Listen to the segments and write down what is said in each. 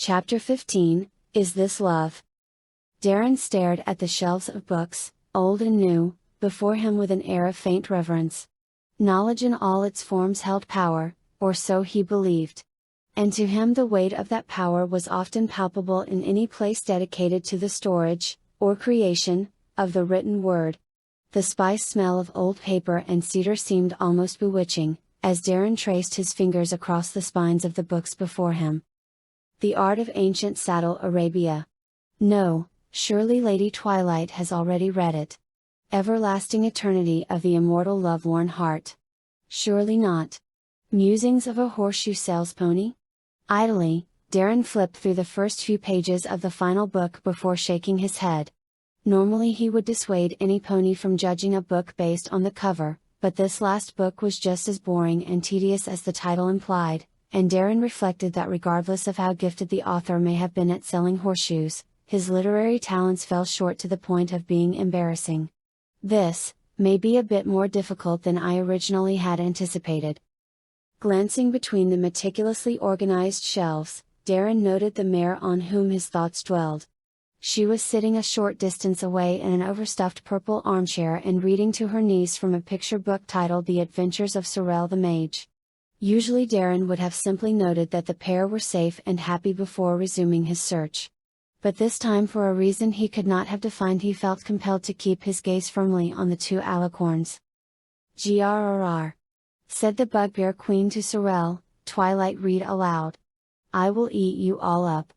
Chapter 15, Is This Love? Darren stared at the shelves of books, old and new, before him with an air of faint reverence. Knowledge in all its forms held power, or so he believed. And to him the weight of that power was often palpable in any place dedicated to the storage, or creation, of the written word. The spice smell of old paper and cedar seemed almost bewitching, as Darren traced his fingers across the spines of the books before him. The Art of Ancient Saddle Arabia. No, surely Lady Twilight has already read it. Everlasting Eternity of the Immortal Lovelorn Heart. Surely not. Musings of a Horseshoe Sales Pony? Idly, Darren flipped through the first few pages of the final book before shaking his head. Normally he would dissuade any pony from judging a book based on the cover, but this last book was just as boring and tedious as the title implied, and Darren reflected that regardless of how gifted the author may have been at selling horseshoes, his literary talents fell short to the point of being embarrassing. This may be a bit more difficult than I originally had anticipated. Glancing between the meticulously organized shelves, Darren noted the mare on whom his thoughts dwelled. She was sitting a short distance away in an overstuffed purple armchair and reading to her niece from a picture book titled The Adventures of Sorrel the Mage. Usually Darren would have simply noted that the pair were safe and happy before resuming his search. But this time, for a reason he could not have defined, he felt compelled to keep his gaze firmly on the two alicorns. "Grrr," said the bugbear queen to Sorrel. Twilight read aloud. "I will eat you all up."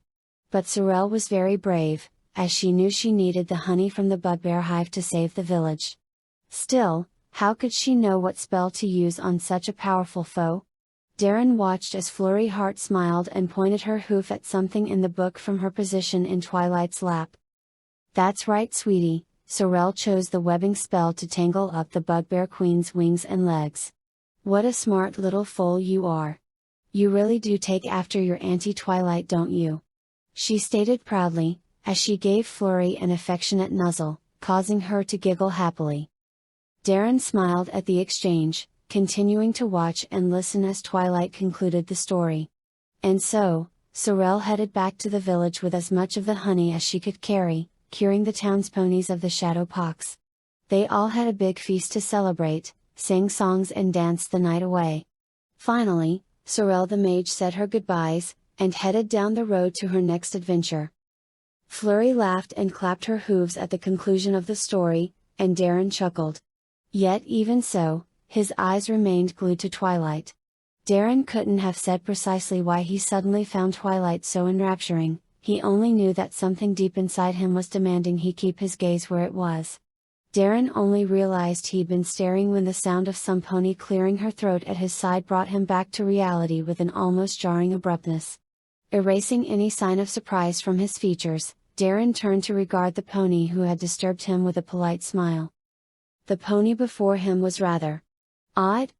But Sorrel was very brave, as she knew she needed the honey from the bugbear hive to save the village. Still, how could she know what spell to use on such a powerful foe? Darren watched as Flurry Heart smiled and pointed her hoof at something in the book from her position in Twilight's lap. "That's right, sweetie," Sorrel chose the webbing spell to tangle up the bugbear queen's wings and legs. "What a smart little foal you are. You really do take after your Auntie Twilight, don't you?" she stated proudly, as she gave Flurry an affectionate nuzzle, causing her to giggle happily. Darren smiled at the exchange, continuing to watch and listen as Twilight concluded the story. And so, Sorrel headed back to the village with as much of the honey as she could carry, curing the town's ponies of the shadow pox. They all had a big feast to celebrate, sang songs and danced the night away. Finally, Sorrel the Mage said her goodbyes, and headed down the road to her next adventure. Flurry laughed and clapped her hooves at the conclusion of the story, and Darren chuckled. Yet even so, his eyes remained glued to Twilight. Darren couldn't have said precisely why he suddenly found Twilight so enrapturing, he only knew that something deep inside him was demanding he keep his gaze where it was. Darren only realized he'd been staring when the sound of some pony clearing her throat at his side brought him back to reality with an almost jarring abruptness. Erasing any sign of surprise from his features, Darren turned to regard the pony who had disturbed him with a polite smile. The pony before him was rather odd.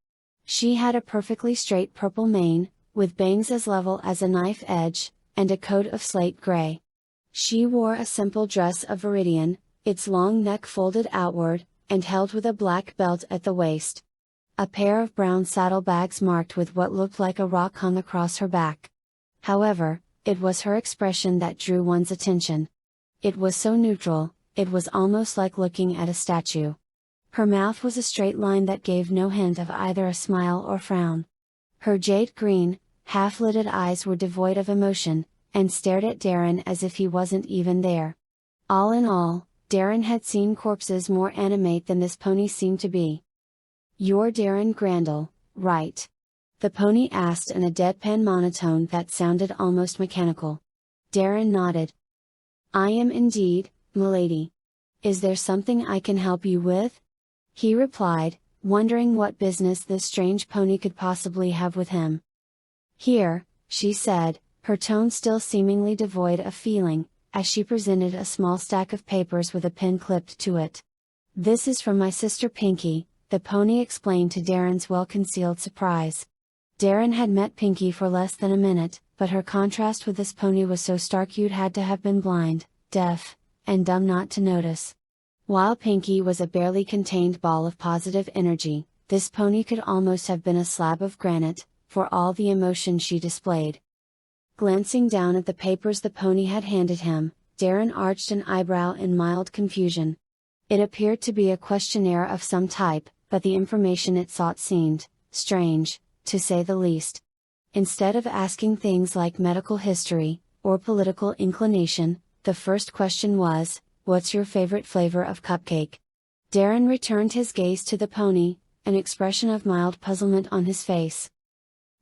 She had a perfectly straight purple mane, with bangs as level as a knife edge, and a coat of slate gray. She wore a simple dress of viridian, its long neck folded outward, and held with a black belt at the waist. A pair of brown saddlebags marked with what looked like a rock hung across her back. However, it was her expression that drew one's attention. It was so neutral, it was almost like looking at a statue. Her mouth was a straight line that gave no hint of either a smile or frown. Her jade green, half-lidded eyes were devoid of emotion, and stared at Darren as if he wasn't even there. All in all, Darren had seen corpses more animate than this pony seemed to be. "You're Darren Grandel, right?" the pony asked in a deadpan monotone that sounded almost mechanical. Darren nodded. "I am indeed, m'lady. Is there something I can help you with?" he replied, wondering what business this strange pony could possibly have with him. "Here," she said, her tone still seemingly devoid of feeling, as she presented a small stack of papers with a pen clipped to it. "This is from my sister Pinky," the pony explained to Darren's well-concealed surprise. Darren had met Pinky for less than a minute, but her contrast with this pony was so stark you'd had to have been blind, deaf, and dumb not to notice. While Pinky was a barely contained ball of positive energy, this pony could almost have been a slab of granite, for all the emotion she displayed. Glancing down at the papers the pony had handed him, Darren arched an eyebrow in mild confusion. It appeared to be a questionnaire of some type, but the information it sought seemed strange, to say the least. Instead of asking things like medical history, or political inclination, the first question was, "What's your favorite flavor of cupcake?" Darren returned his gaze to the pony, an expression of mild puzzlement on his face.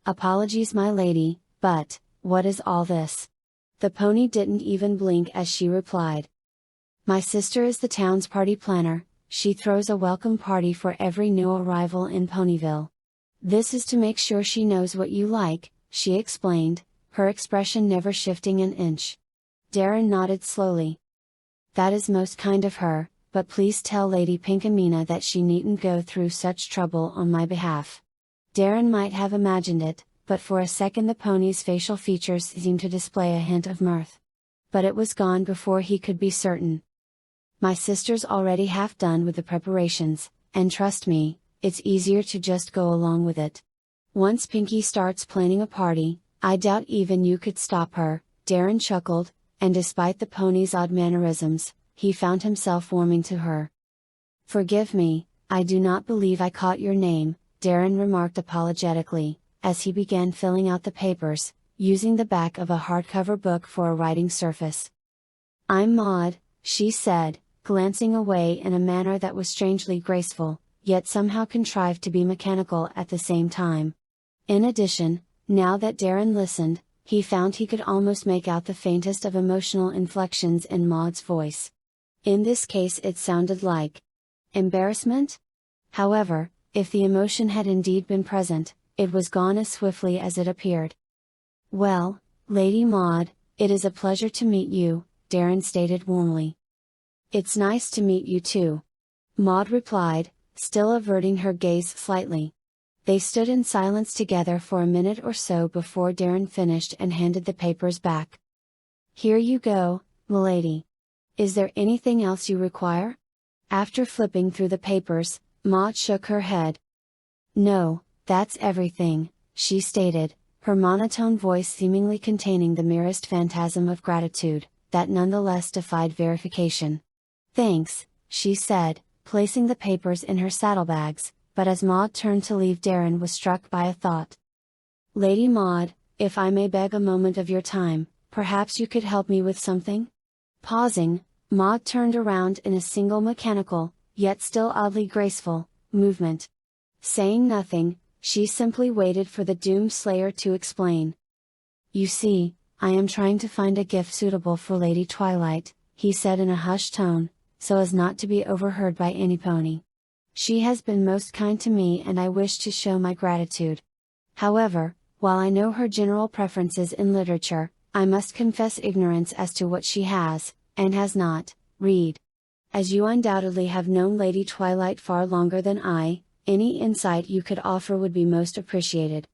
"Apologies, my lady, but, what is all this?" The pony didn't even blink as she replied. "My sister is the town's party planner. She throws a welcome party for every new arrival in Ponyville. This is to make sure she knows what you like," she explained, her expression never shifting an inch. Darren nodded slowly. "That is most kind of her, but please tell Lady Pinkamena that she needn't go through such trouble on my behalf." Darren might have imagined it, but for a second the pony's facial features seemed to display a hint of mirth. But it was gone before he could be certain. "My sister's already half done with the preparations, and trust me, it's easier to just go along with it. Once Pinky starts planning a party, I doubt even you could stop her." Darren chuckled, and despite the pony's odd mannerisms, he found himself warming to her. "Forgive me, I do not believe I caught your name," Darren remarked apologetically, as he began filling out the papers, using the back of a hardcover book for a writing surface. "I'm Maud," she said, glancing away in a manner that was strangely graceful, yet somehow contrived to be mechanical at the same time. In addition, now that Darren listened, he found he could almost make out the faintest of emotional inflections in Maud's voice. In this case it sounded like embarrassment? However, if the emotion had indeed been present, it was gone as swiftly as it appeared. "Well, Lady Maud, it is a pleasure to meet you," Darren stated warmly. "It's nice to meet you too," Maud replied, still averting her gaze slightly. They stood in silence together for a minute or so before Darren finished and handed the papers back. "Here you go, m'lady. Is there anything else you require?" After flipping through the papers, Maud shook her head. "No, that's everything," she stated, her monotone voice seemingly containing the merest phantasm of gratitude, that nonetheless defied verification. "Thanks," she said, placing the papers in her saddlebags, but as Maud turned to leave Darren was struck by a thought. "Lady Maud, if I may beg a moment of your time, perhaps you could help me with something?" Pausing, Maud turned around in a single mechanical, yet still oddly graceful, movement. Saying nothing, she simply waited for the Doomslayer to explain. "You see, I am trying to find a gift suitable for Lady Twilight," he said in a hushed tone, so as not to be overheard by any pony. "She has been most kind to me and I wish to show my gratitude. However, while I know her general preferences in literature, I must confess ignorance as to what she has, and has not, read. As you undoubtedly have known Lady Twilight far longer than I, any insight you could offer would be most appreciated."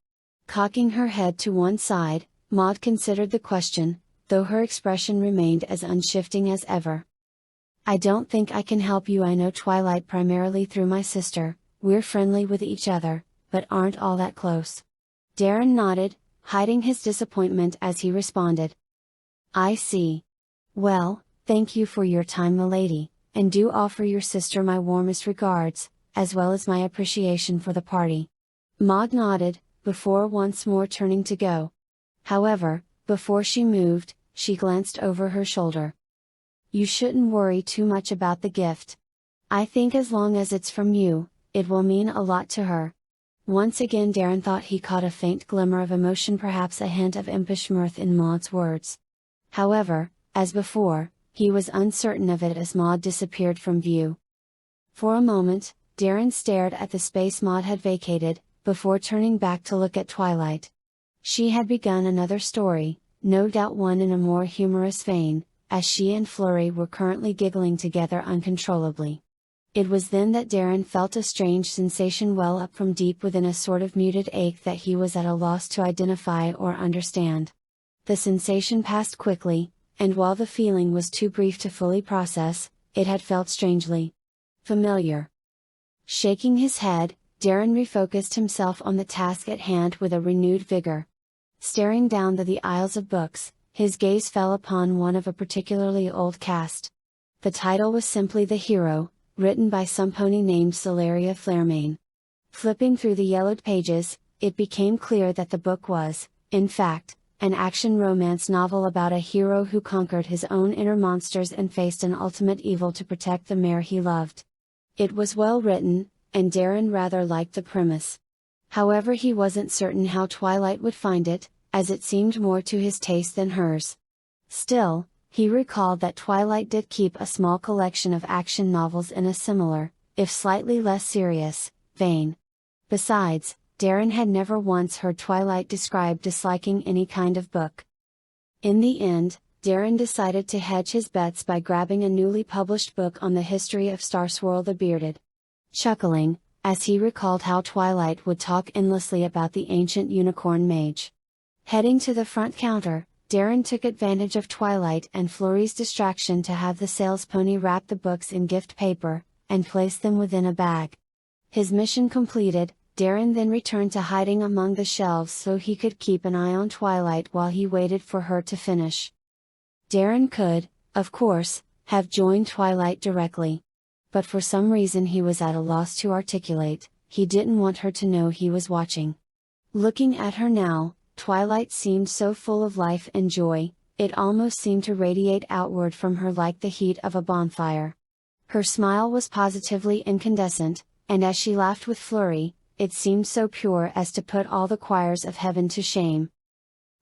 Cocking her head to one side, Maud considered the question, though her expression remained as unshifting as ever. "I don't think I can help you. I know Twilight primarily through my sister. We're friendly with each other, but aren't all that close." Darren nodded, hiding his disappointment as he responded. "I see. Well, thank you for your time, m'lady, and do offer your sister my warmest regards, as well as my appreciation for the party." Maud nodded, before once more turning to go. However, before she moved, she glanced over her shoulder. "You shouldn't worry too much about the gift. I think as long as it's from you, it will mean a lot to her." Once again Darren thought he caught a faint glimmer of emotion, perhaps a hint of impish mirth in Maud's words. However, as before, he was uncertain of it as Maud disappeared from view. For a moment, Darren stared at the space Maud had vacated, before turning back to look at Twilight. She had begun another story, no doubt one in a more humorous vein, as she and Flurry were currently giggling together uncontrollably. It was then that Darren felt a strange sensation well up from deep within, a sort of muted ache that he was at a loss to identify or understand. The sensation passed quickly, and while the feeling was too brief to fully process, it had felt strangely familiar. Shaking his head, Darren refocused himself on the task at hand with a renewed vigor. Staring down the aisles of books, his gaze fell upon one of a particularly old cast. The title was simply The Hero, written by some pony named Celeria Flairmane. Flipping through the yellowed pages, it became clear that the book was, in fact, an action romance novel about a hero who conquered his own inner monsters and faced an ultimate evil to protect the mare he loved. It was well written, and Darren rather liked the premise. However, he wasn't certain how Twilight would find it, as it seemed more to his taste than hers. Still, he recalled that Twilight did keep a small collection of action novels in a similar, if slightly less serious, vein. Besides, Darren had never once heard Twilight describe disliking any kind of book. In the end, Darren decided to hedge his bets by grabbing a newly published book on the history of Starswirl the Bearded. Chuckling, as he recalled how Twilight would talk endlessly about the ancient unicorn mage. Heading to the front counter, Darren took advantage of Twilight and Florrie's distraction to have the sales pony wrap the books in gift paper, and place them within a bag. His mission completed, Darren then returned to hiding among the shelves so he could keep an eye on Twilight while he waited for her to finish. Darren could, of course, have joined Twilight directly. But for some reason he was at a loss to articulate, he didn't want her to know he was watching. Looking at her now, Twilight seemed so full of life and joy, it almost seemed to radiate outward from her like the heat of a bonfire. Her smile was positively incandescent, and as she laughed with Florrie, it seemed so pure as to put all the choirs of heaven to shame.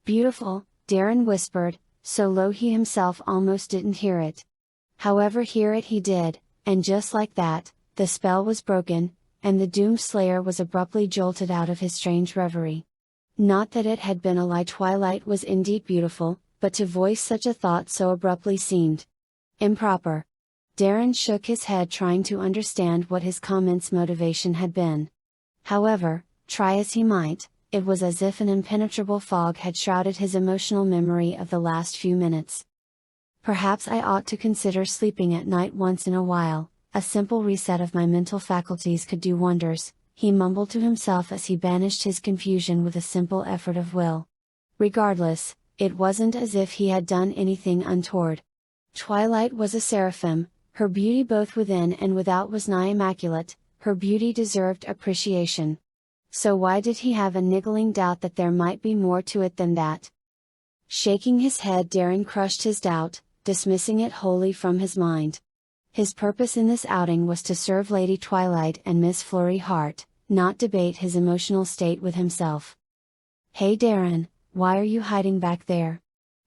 "Beautiful," Darren whispered, so low he himself almost didn't hear it. However, hear it he did, and just like that, the spell was broken, and the doomed slayer was abruptly jolted out of his strange reverie. Not that it had been a lie, Twilight was indeed beautiful, but to voice such a thought so abruptly seemed improper. Darren shook his head, trying to understand what his comment's motivation had been. However, try as he might, it was as if an impenetrable fog had shrouded his emotional memory of the last few minutes. "Perhaps I ought to consider sleeping at night once in a while, a simple reset of my mental faculties could do wonders," he mumbled to himself as he banished his confusion with a simple effort of will. Regardless, it wasn't as if he had done anything untoward. Twilight was a seraphim, her beauty both within and without was nigh immaculate, her beauty deserved appreciation. So why did he have a niggling doubt that there might be more to it than that? Shaking his head, Darren crushed his doubt, dismissing it wholly from his mind. His purpose in this outing was to serve Lady Twilight and Miss Florrie Hart, not debate his emotional state with himself. "Hey Darren, why are you hiding back there?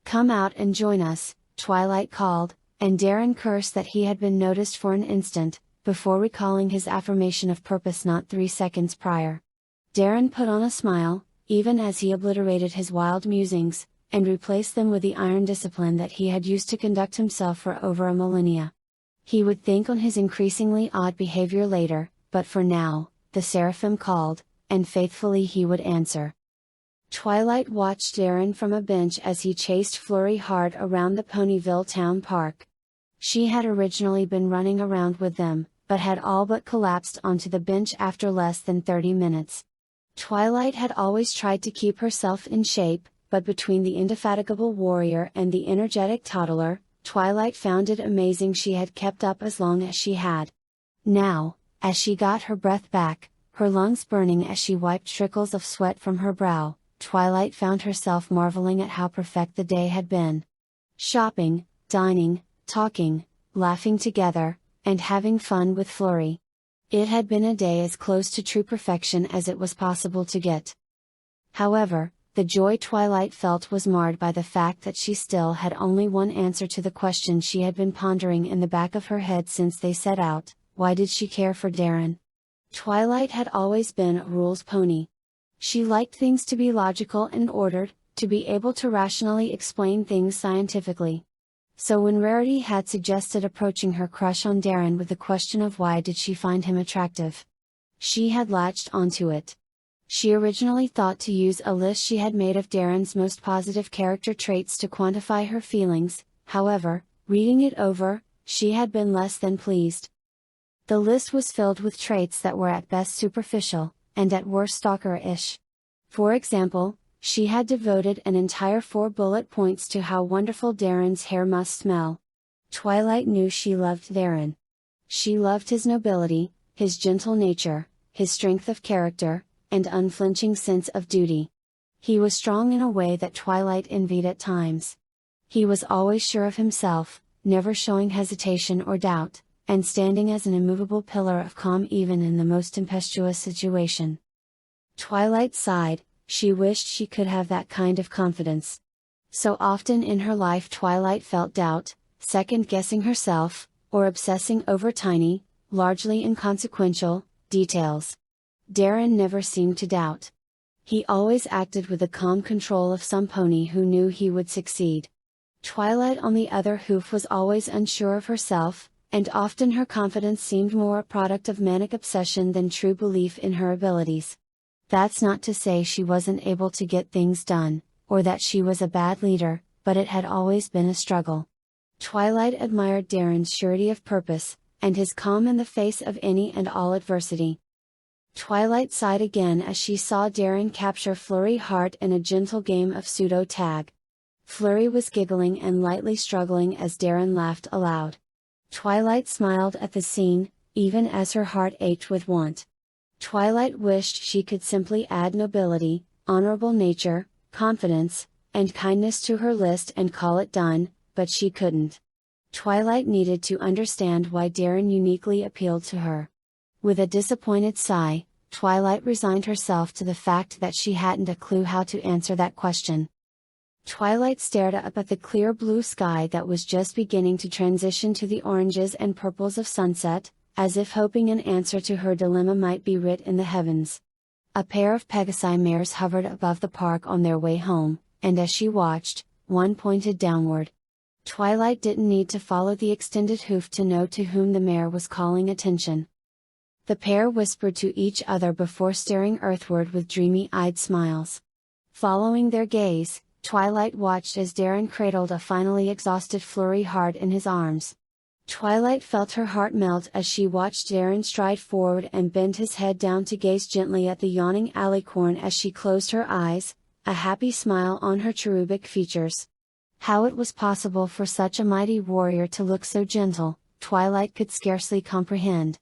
Come out and join us," Twilight called, and Darren cursed that he had been noticed for an instant, before recalling his affirmation of purpose not 3 seconds prior. Darren put on a smile, even as he obliterated his wild musings, and replaced them with the iron discipline that he had used to conduct himself for over a millennia. He would think on his increasingly odd behavior later, but for now, the Seraphim called, and faithfully he would answer. Twilight watched Darren from a bench as he chased Florrie Hart around the Ponyville Town Park. She had originally been running around with them, but had all but collapsed onto the bench after less than 30 minutes. Twilight had always tried to keep herself in shape, but between the indefatigable warrior and the energetic toddler, Twilight found it amazing she had kept up as long as she had. Now, as she got her breath back, her lungs burning as she wiped trickles of sweat from her brow, Twilight found herself marveling at how perfect the day had been. Shopping, dining, talking, laughing together, and having fun with Florrie. It had been a day as close to true perfection as it was possible to get. However, the joy Twilight felt was marred by the fact that she still had only one answer to the question she had been pondering in the back of her head since they set out: why did she care for Darren? Twilight had always been a rules pony. She liked things to be logical and ordered, to be able to rationally explain things scientifically. So when Rarity had suggested approaching her crush on Darren with the question of why did she find him attractive, she had latched onto it. She originally thought to use a list she had made of Darren's most positive character traits to quantify her feelings, however, reading it over, she had been less than pleased. The list was filled with traits that were at best superficial, and at worst stalker-ish. For example, She had devoted an entire 4 bullet points to how wonderful Darren's hair must smell. Twilight knew she loved Darren. She loved his nobility, his gentle nature, his strength of character, and unflinching sense of duty. He was strong in a way that Twilight envied at times. He was always sure of himself, never showing hesitation or doubt, and standing as an immovable pillar of calm even in the most tempestuous situation. Twilight sighed. She wished she could have that kind of confidence. So often in her life Twilight felt doubt, second-guessing herself, or obsessing over tiny, largely inconsequential, details. Darren never seemed to doubt. He always acted with the calm control of some pony who knew he would succeed. Twilight on the other hoof was always unsure of herself, and often her confidence seemed more a product of manic obsession than true belief in her abilities. That's not to say she wasn't able to get things done, or that she was a bad leader, but it had always been a struggle. Twilight admired Darren's surety of purpose, and his calm in the face of any and all adversity. Twilight sighed again as she saw Darren capture Flurry Heart in a gentle game of pseudo-tag. Flurry was giggling and lightly struggling as Darren laughed aloud. Twilight smiled at the scene, even as her heart ached with want. Twilight wished she could simply add nobility, honorable nature, confidence, and kindness to her list and call it done, but she couldn't. Twilight needed to understand why Darren uniquely appealed to her. With a disappointed sigh, Twilight resigned herself to the fact that she hadn't a clue how to answer that question. Twilight stared up at the clear blue sky that was just beginning to transition to the oranges and purples of sunset, as if hoping an answer to her dilemma might be writ in the heavens. A pair of Pegasi mares hovered above the park on their way home, and as she watched, one pointed downward. Twilight didn't need to follow the extended hoof to know to whom the mare was calling attention. The pair whispered to each other before staring earthward with dreamy-eyed smiles. Following their gaze, Twilight watched as Darren cradled a finally exhausted Flurry Heart in his arms. Twilight felt her heart melt as she watched Darren stride forward and bend his head down to gaze gently at the yawning alicorn as she closed her eyes, a happy smile on her cherubic features. How it was possible for such a mighty warrior to look so gentle, Twilight could scarcely comprehend.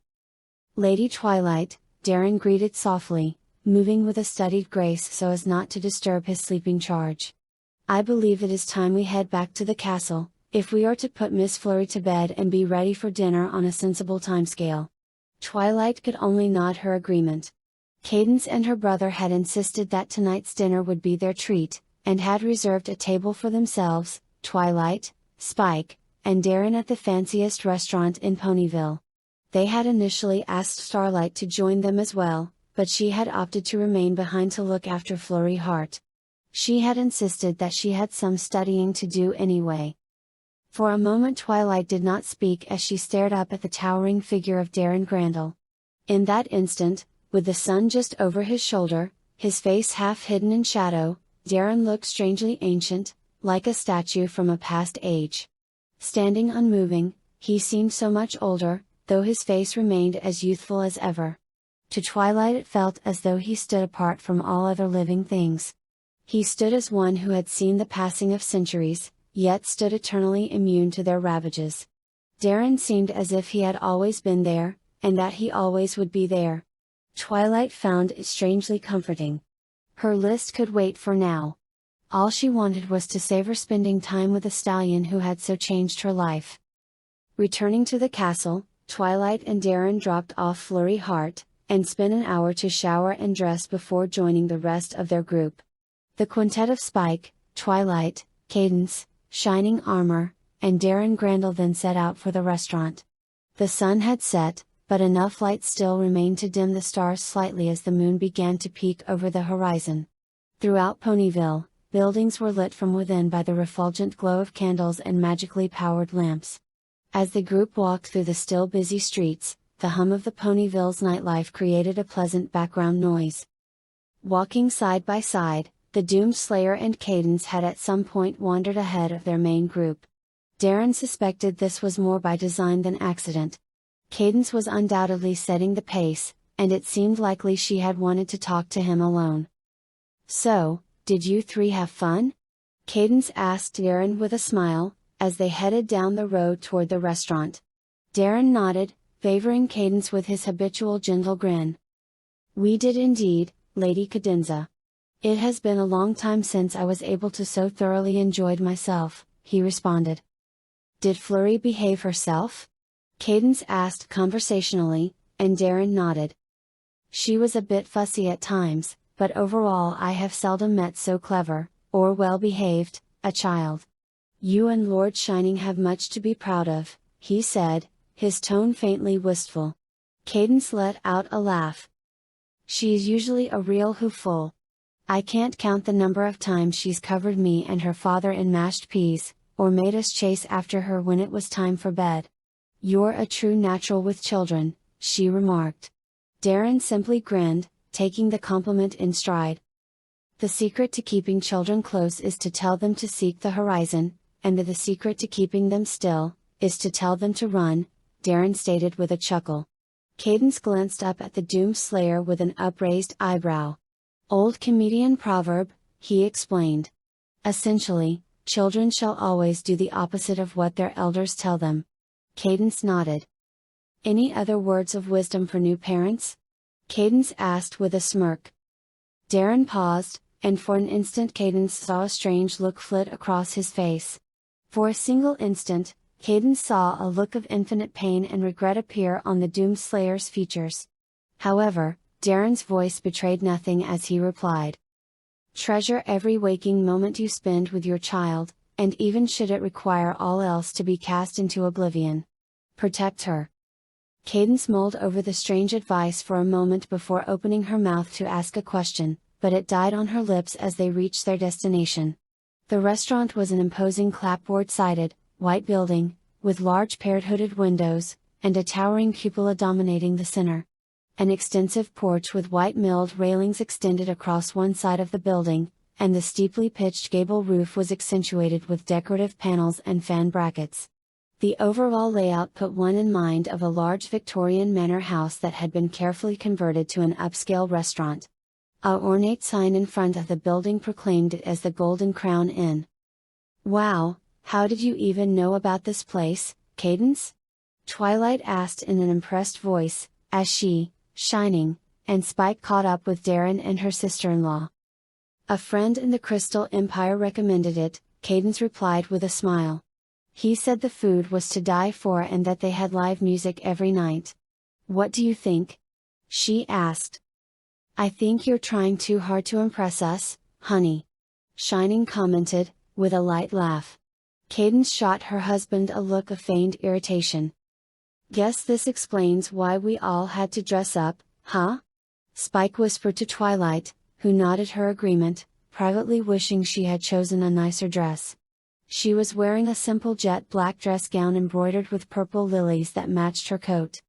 "Lady Twilight," Darren greeted softly, moving with a studied grace so as not to disturb his sleeping charge. "I believe it is time we head back to the castle, if we are to put Miss Flurry to bed and be ready for dinner on a sensible timescale." Twilight could only nod her agreement. Cadence and her brother had insisted that tonight's dinner would be their treat, and had reserved a table for themselves, Twilight, Spike, and Darren at the fanciest restaurant in Ponyville. They had initially asked Starlight to join them as well, but she had opted to remain behind to look after Flurry Heart. She had insisted that she had some studying to do anyway. For a moment Twilight did not speak as she stared up at the towering figure of Darren Grandel. In that instant, with the sun just over his shoulder, his face half hidden in shadow, Darren looked strangely ancient, like a statue from a past age. Standing unmoving, he seemed so much older, though his face remained as youthful as ever. To Twilight it felt as though he stood apart from all other living things. He stood as one who had seen the passing of centuries, yet stood eternally immune to their ravages. Darren seemed as if he had always been there, and that he always would be there. Twilight found it strangely comforting. Her list could wait for now. All she wanted was to savor spending time with the stallion who had so changed her life. Returning to the castle, Twilight and Darren dropped off Flurry Heart, and spent an hour to shower and dress before joining the rest of their group. The quintet of Spike, Twilight, Cadence, Shining Armor, and Darren Grandel then set out for the restaurant. The sun had set, but enough light still remained to dim the stars slightly as the moon began to peek over the horizon. Throughout Ponyville, buildings were lit from within by the refulgent glow of candles and magically powered lamps. As the group walked through the still busy streets, the hum of the Ponyville's nightlife created a pleasant background noise. Walking side by side, the Doomed Slayer and Cadence had at some point wandered ahead of their main group. Darren suspected this was more by design than accident. Cadence was undoubtedly setting the pace, and it seemed likely she had wanted to talk to him alone. So, Did you three have fun? Cadence asked Darren with a smile, as they headed down the road toward the restaurant. Darren nodded, favoring Cadence with his habitual gentle grin. We did indeed, Lady Cadenza. It has been a long time since I was able to so thoroughly enjoy myself, he responded. Did Fleury behave herself? Cadence asked conversationally, and Darren nodded. She was a bit fussy at times, but overall I have seldom met so clever, or well-behaved, a child. You and Lord Shining have much to be proud of, he said, his tone faintly wistful. Cadence let out a laugh. She's usually a real hooful. I can't count the number of times she's covered me and her father in mashed peas, or made us chase after her when it was time for bed. You're a true natural with children, she remarked. Darren simply grinned, taking the compliment in stride. The secret to keeping children close is to tell them to seek the horizon, and the secret to keeping them still, is to tell them to run, Darren stated with a chuckle. Cadence glanced up at the Doomslayer with an upraised eyebrow. Old comedian proverb, he explained. Essentially, children shall always do the opposite of what their elders tell them. Cadence nodded. Any other words of wisdom for new parents? Cadence asked with a smirk. Darren paused, and for an instant Cadence saw a strange look flit across his face. For a single instant, Cadence saw a look of infinite pain and regret appear on the Doomslayer's features. However, Darren's voice betrayed nothing as he replied. Treasure every waking moment you spend with your child, and even should it require all else to be cast into oblivion. Protect her. Cadence mulled over the strange advice for a moment before opening her mouth to ask a question, but it died on her lips as they reached their destination. The restaurant was an imposing clapboard-sided, white building, with large parrot-hooded windows, and a towering cupola dominating the center. An extensive porch with white milled railings extended across one side of the building, and the steeply pitched gable roof was accentuated with decorative panels and fan brackets. The overall layout put one in mind of a large Victorian manor house that had been carefully converted to an upscale restaurant. A ornate sign in front of the building proclaimed it as the Golden Crown Inn. Wow, how did you even know about this place, Cadence? Twilight asked in an impressed voice, as she, Shining, and Spike caught up with Darren and her sister-in-law. A friend in the Crystal Empire recommended it, Cadence replied with a smile. He said the food was to die for and that they had live music every night. What do you think? She asked. I think you're trying too hard to impress us, honey. Shining commented, with a light laugh. Cadence shot her husband a look of feigned irritation. Guess this explains why we all had to dress up, huh? Spike whispered to Twilight, who nodded her agreement, privately wishing she had chosen a nicer dress. She was wearing a simple jet black dress gown embroidered with purple lilies that matched her coat.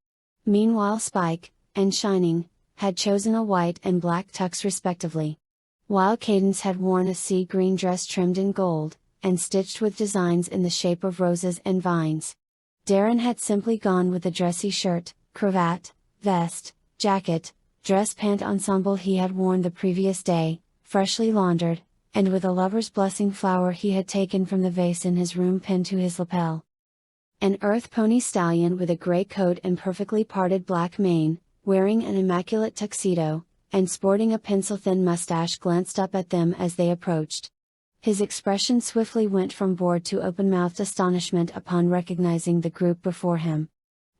Meanwhile Spike, and Shining, had chosen a white and black tux respectively. While Cadence had worn a sea green dress trimmed in gold, and stitched with designs in the shape of roses and vines. Darren had simply gone with the dressy shirt, cravat, vest, jacket, dress pant ensemble he had worn the previous day, freshly laundered, and with a lover's blessing flower he had taken from the vase in his room pinned to his lapel. An earth pony stallion with a gray coat and perfectly parted black mane, wearing an immaculate tuxedo, and sporting a pencil-thin mustache glanced up at them as they approached. His expression swiftly went from bored to open-mouthed astonishment upon recognizing the group before him.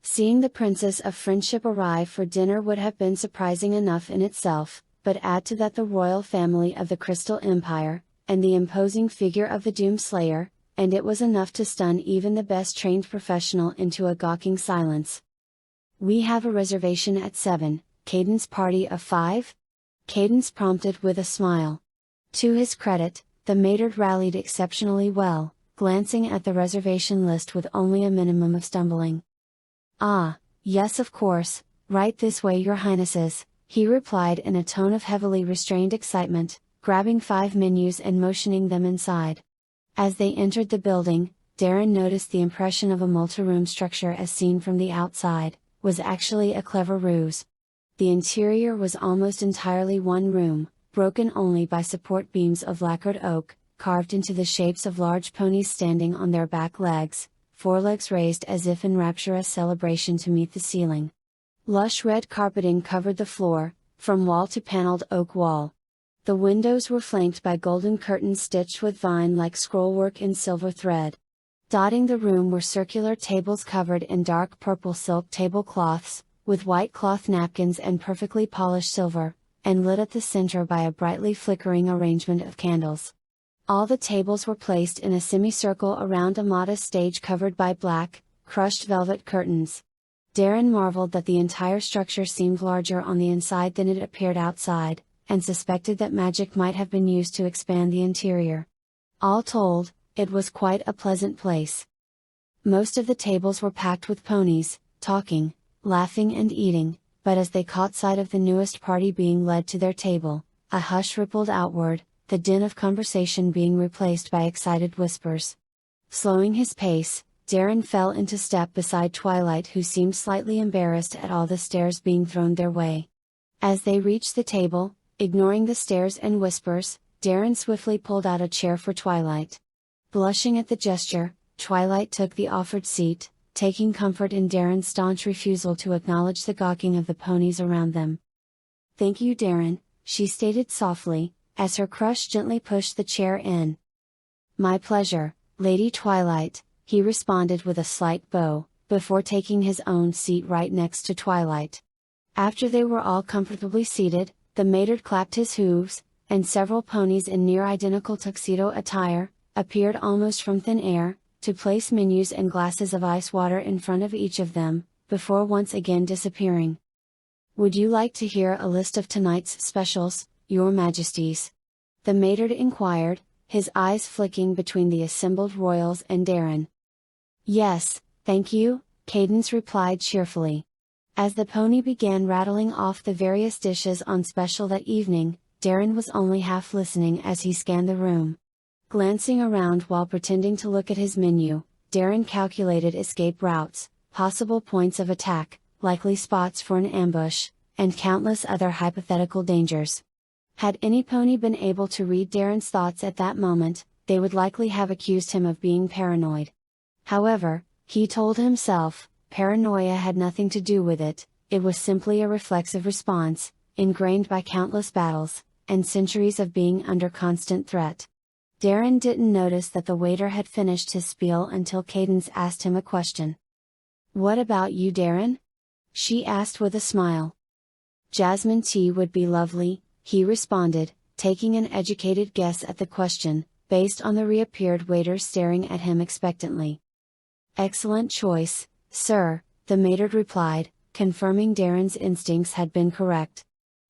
Seeing the Princess of Friendship arrive for dinner would have been surprising enough in itself, but add to that the royal family of the Crystal Empire, and the imposing figure of the Doomslayer, and it was enough to stun even the best trained professional into a gawking silence. We have a reservation at 7, Cadence party of 5? Cadence prompted with a smile. To his credit, the maître rallied exceptionally well, glancing at the reservation list with only a minimum of stumbling. Ah, yes of course, right this way your highnesses, he replied in a tone of heavily restrained excitement, grabbing 5 menus and motioning them inside. As they entered the building, Darren noticed the impression of a multi-room structure as seen from the outside, was actually a clever ruse. The interior was almost entirely one room, broken only by support beams of lacquered oak, carved into the shapes of large ponies standing on their back legs, forelegs raised as if in rapturous celebration to meet the ceiling. Lush red carpeting covered the floor, from wall to paneled oak wall. The windows were flanked by golden curtains stitched with vine-like scrollwork in silver thread. Dotting the room were circular tables covered in dark purple silk tablecloths, with white cloth napkins and perfectly polished silver, and lit at the center by a brightly flickering arrangement of candles. All the tables were placed in a semicircle around a modest stage covered by black, crushed velvet curtains. Darren marveled that the entire structure seemed larger on the inside than it appeared outside, and suspected that magic might have been used to expand the interior. All told, it was quite a pleasant place. Most of the tables were packed with ponies, talking, laughing and eating, but as they caught sight of the newest party being led to their table, a hush rippled outward, the din of conversation being replaced by excited whispers. Slowing his pace, Darren fell into step beside Twilight, who seemed slightly embarrassed at all the stares being thrown their way. As they reached the table, ignoring the stares and whispers, Darren swiftly pulled out a chair for Twilight. Blushing at the gesture, Twilight took the offered seat, taking comfort in Darren's staunch refusal to acknowledge the gawking of the ponies around them. "Thank you, Darren," she stated softly, as her crush gently pushed the chair in. "My pleasure, Lady Twilight," he responded with a slight bow, before taking his own seat right next to Twilight. After they were all comfortably seated, the maître clapped his hooves, and several ponies in near-identical tuxedo attire, appeared almost from thin air, to place menus and glasses of ice water in front of each of them, before once again disappearing. "Would you like to hear a list of tonight's specials, Your Majesties?" the maître inquired, his eyes flicking between the assembled royals and Darren. "Yes, thank you," Cadence replied cheerfully. As the pony began rattling off the various dishes on special that evening, Darren was only half listening as he scanned the room. Glancing around while pretending to look at his menu, Darren calculated escape routes, possible points of attack, likely spots for an ambush, and countless other hypothetical dangers. Had any pony been able to read Darren's thoughts at that moment, they would likely have accused him of being paranoid. However, he told himself, paranoia had nothing to do with it, it was simply a reflexive response, ingrained by countless battles, and centuries of being under constant threat. Darren didn't notice that the waiter had finished his spiel until Cadence asked him a question. "What about you, Darren?" she asked with a smile. "Jasmine tea would be lovely," he responded, taking an educated guess at the question, based on the reappeared waiter staring at him expectantly. "Excellent choice, sir," the maître replied, confirming Darren's instincts had been correct.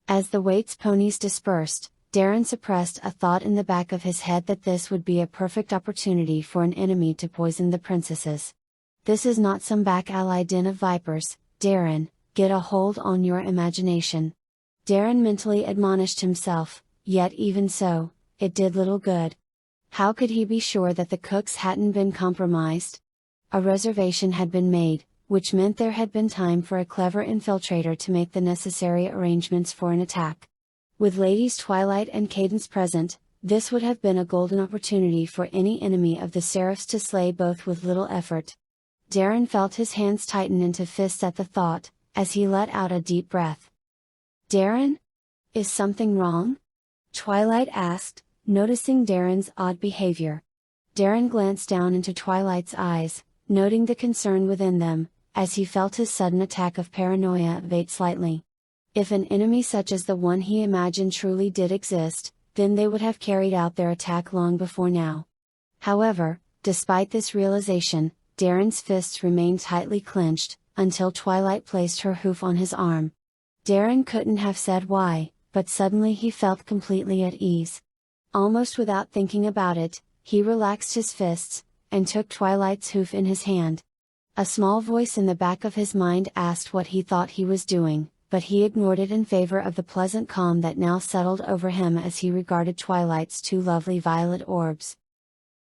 As the wait's ponies dispersed, Darren suppressed a thought in the back of his head that this would be a perfect opportunity for an enemy to poison the princesses. "This is not some back-alley den of vipers, Darren, get a hold on your imagination." Darren mentally admonished himself, yet even so, it did little good. How could he be sure that the cooks hadn't been compromised? A reservation had been made, which meant there had been time for a clever infiltrator to make the necessary arrangements for an attack. With Ladies Twilight and Cadence present, this would have been a golden opportunity for any enemy of the Seraphs to slay both with little effort. Darren felt his hands tighten into fists at the thought, as he let out a deep breath. "Darren? Is something wrong?" Twilight asked, noticing Darren's odd behavior. Darren glanced down into Twilight's eyes, noting the concern within them, as he felt his sudden attack of paranoia abate slightly. If an enemy such as the one he imagined truly did exist, then they would have carried out their attack long before now. However, despite this realization, Darren's fists remained tightly clenched, until Twilight placed her hoof on his arm. Darren couldn't have said why, but suddenly he felt completely at ease. Almost without thinking about it, he relaxed his fists, and took Twilight's hoof in his hand. A small voice in the back of his mind asked what he thought he was doing, but he ignored it in favor of the pleasant calm that now settled over him as he regarded Twilight's two lovely violet orbs.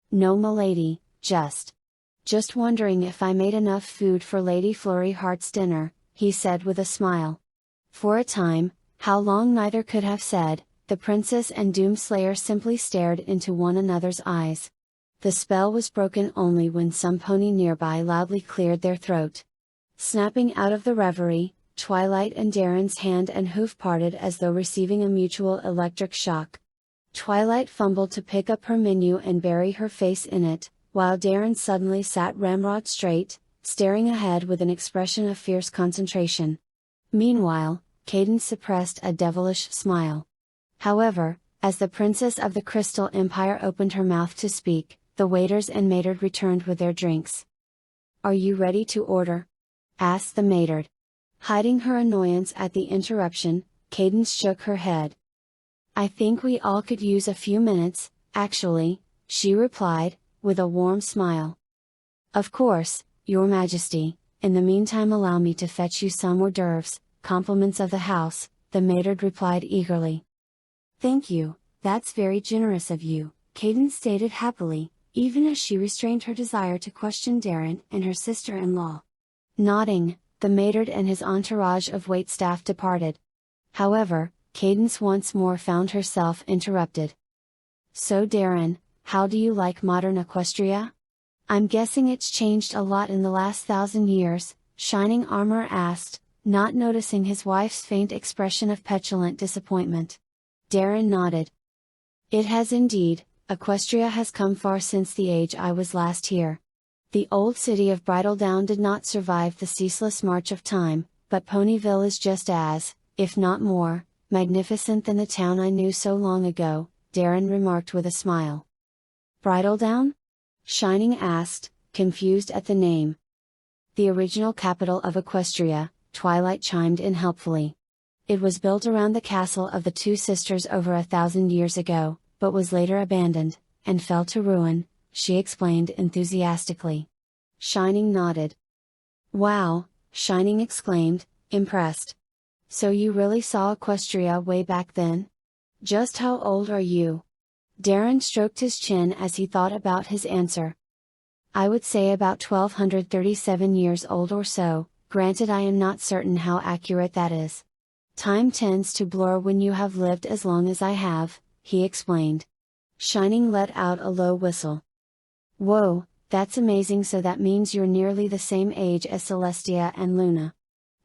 "No, m'lady, just wondering if I made enough food for Lady Flurry Heart's dinner," he said with a smile. For a time, how long neither could have said, the princess and Doomslayer simply stared into one another's eyes. The spell was broken only when some pony nearby loudly cleared their throat. Snapping out of the reverie, Twilight and Darren's hand and hoof parted as though receiving a mutual electric shock. Twilight fumbled to pick up her menu and bury her face in it, while Darren suddenly sat ramrod straight, staring ahead with an expression of fierce concentration. Meanwhile, Cadence suppressed a devilish smile. However, as the Princess of the Crystal Empire opened her mouth to speak, the waiters and maidard returned with their drinks. "Are you ready to order?" asked the maidard. Hiding her annoyance at the interruption, Cadence shook her head. "I think we all could use a few minutes, actually," she replied, with a warm smile. "Of course, Your Majesty, in the meantime allow me to fetch you some hors d'oeuvres, compliments of the house," the maidard replied eagerly. "Thank you, that's very generous of you," Cadence stated happily, even as she restrained her desire to question Darren and her sister-in-law. Nodding, the maidard and his entourage of waitstaff departed. However, Cadence once more found herself interrupted. "So Darren, how do you like modern Equestria? I'm guessing it's changed a lot in the last 1,000 years, Shining Armor asked, not noticing his wife's faint expression of petulant disappointment. Darren nodded. "It has indeed, Equestria has come far since the age I was last here. The old city of Bridledown did not survive the ceaseless march of time, but Ponyville is just as, if not more, magnificent than the town I knew so long ago," Darren remarked with a smile. "Bridledown?" Shining asked, confused at the name. "The original capital of Equestria," Twilight chimed in helpfully. "It was built around the castle of the two sisters over 1,000 years ago, but was later abandoned, and fell to ruin," she explained enthusiastically. Shining nodded. "Wow," Shining exclaimed, impressed. "So you really saw Equestria way back then? Just how old are you?" Darren stroked his chin as he thought about his answer. "I would say about 1237 years old or so, granted I am not certain how accurate that is. Time tends to blur when you have lived as long as I have," he explained. Shining let out a low whistle. "Whoa, that's amazing, so that means you're nearly the same age as Celestia and Luna.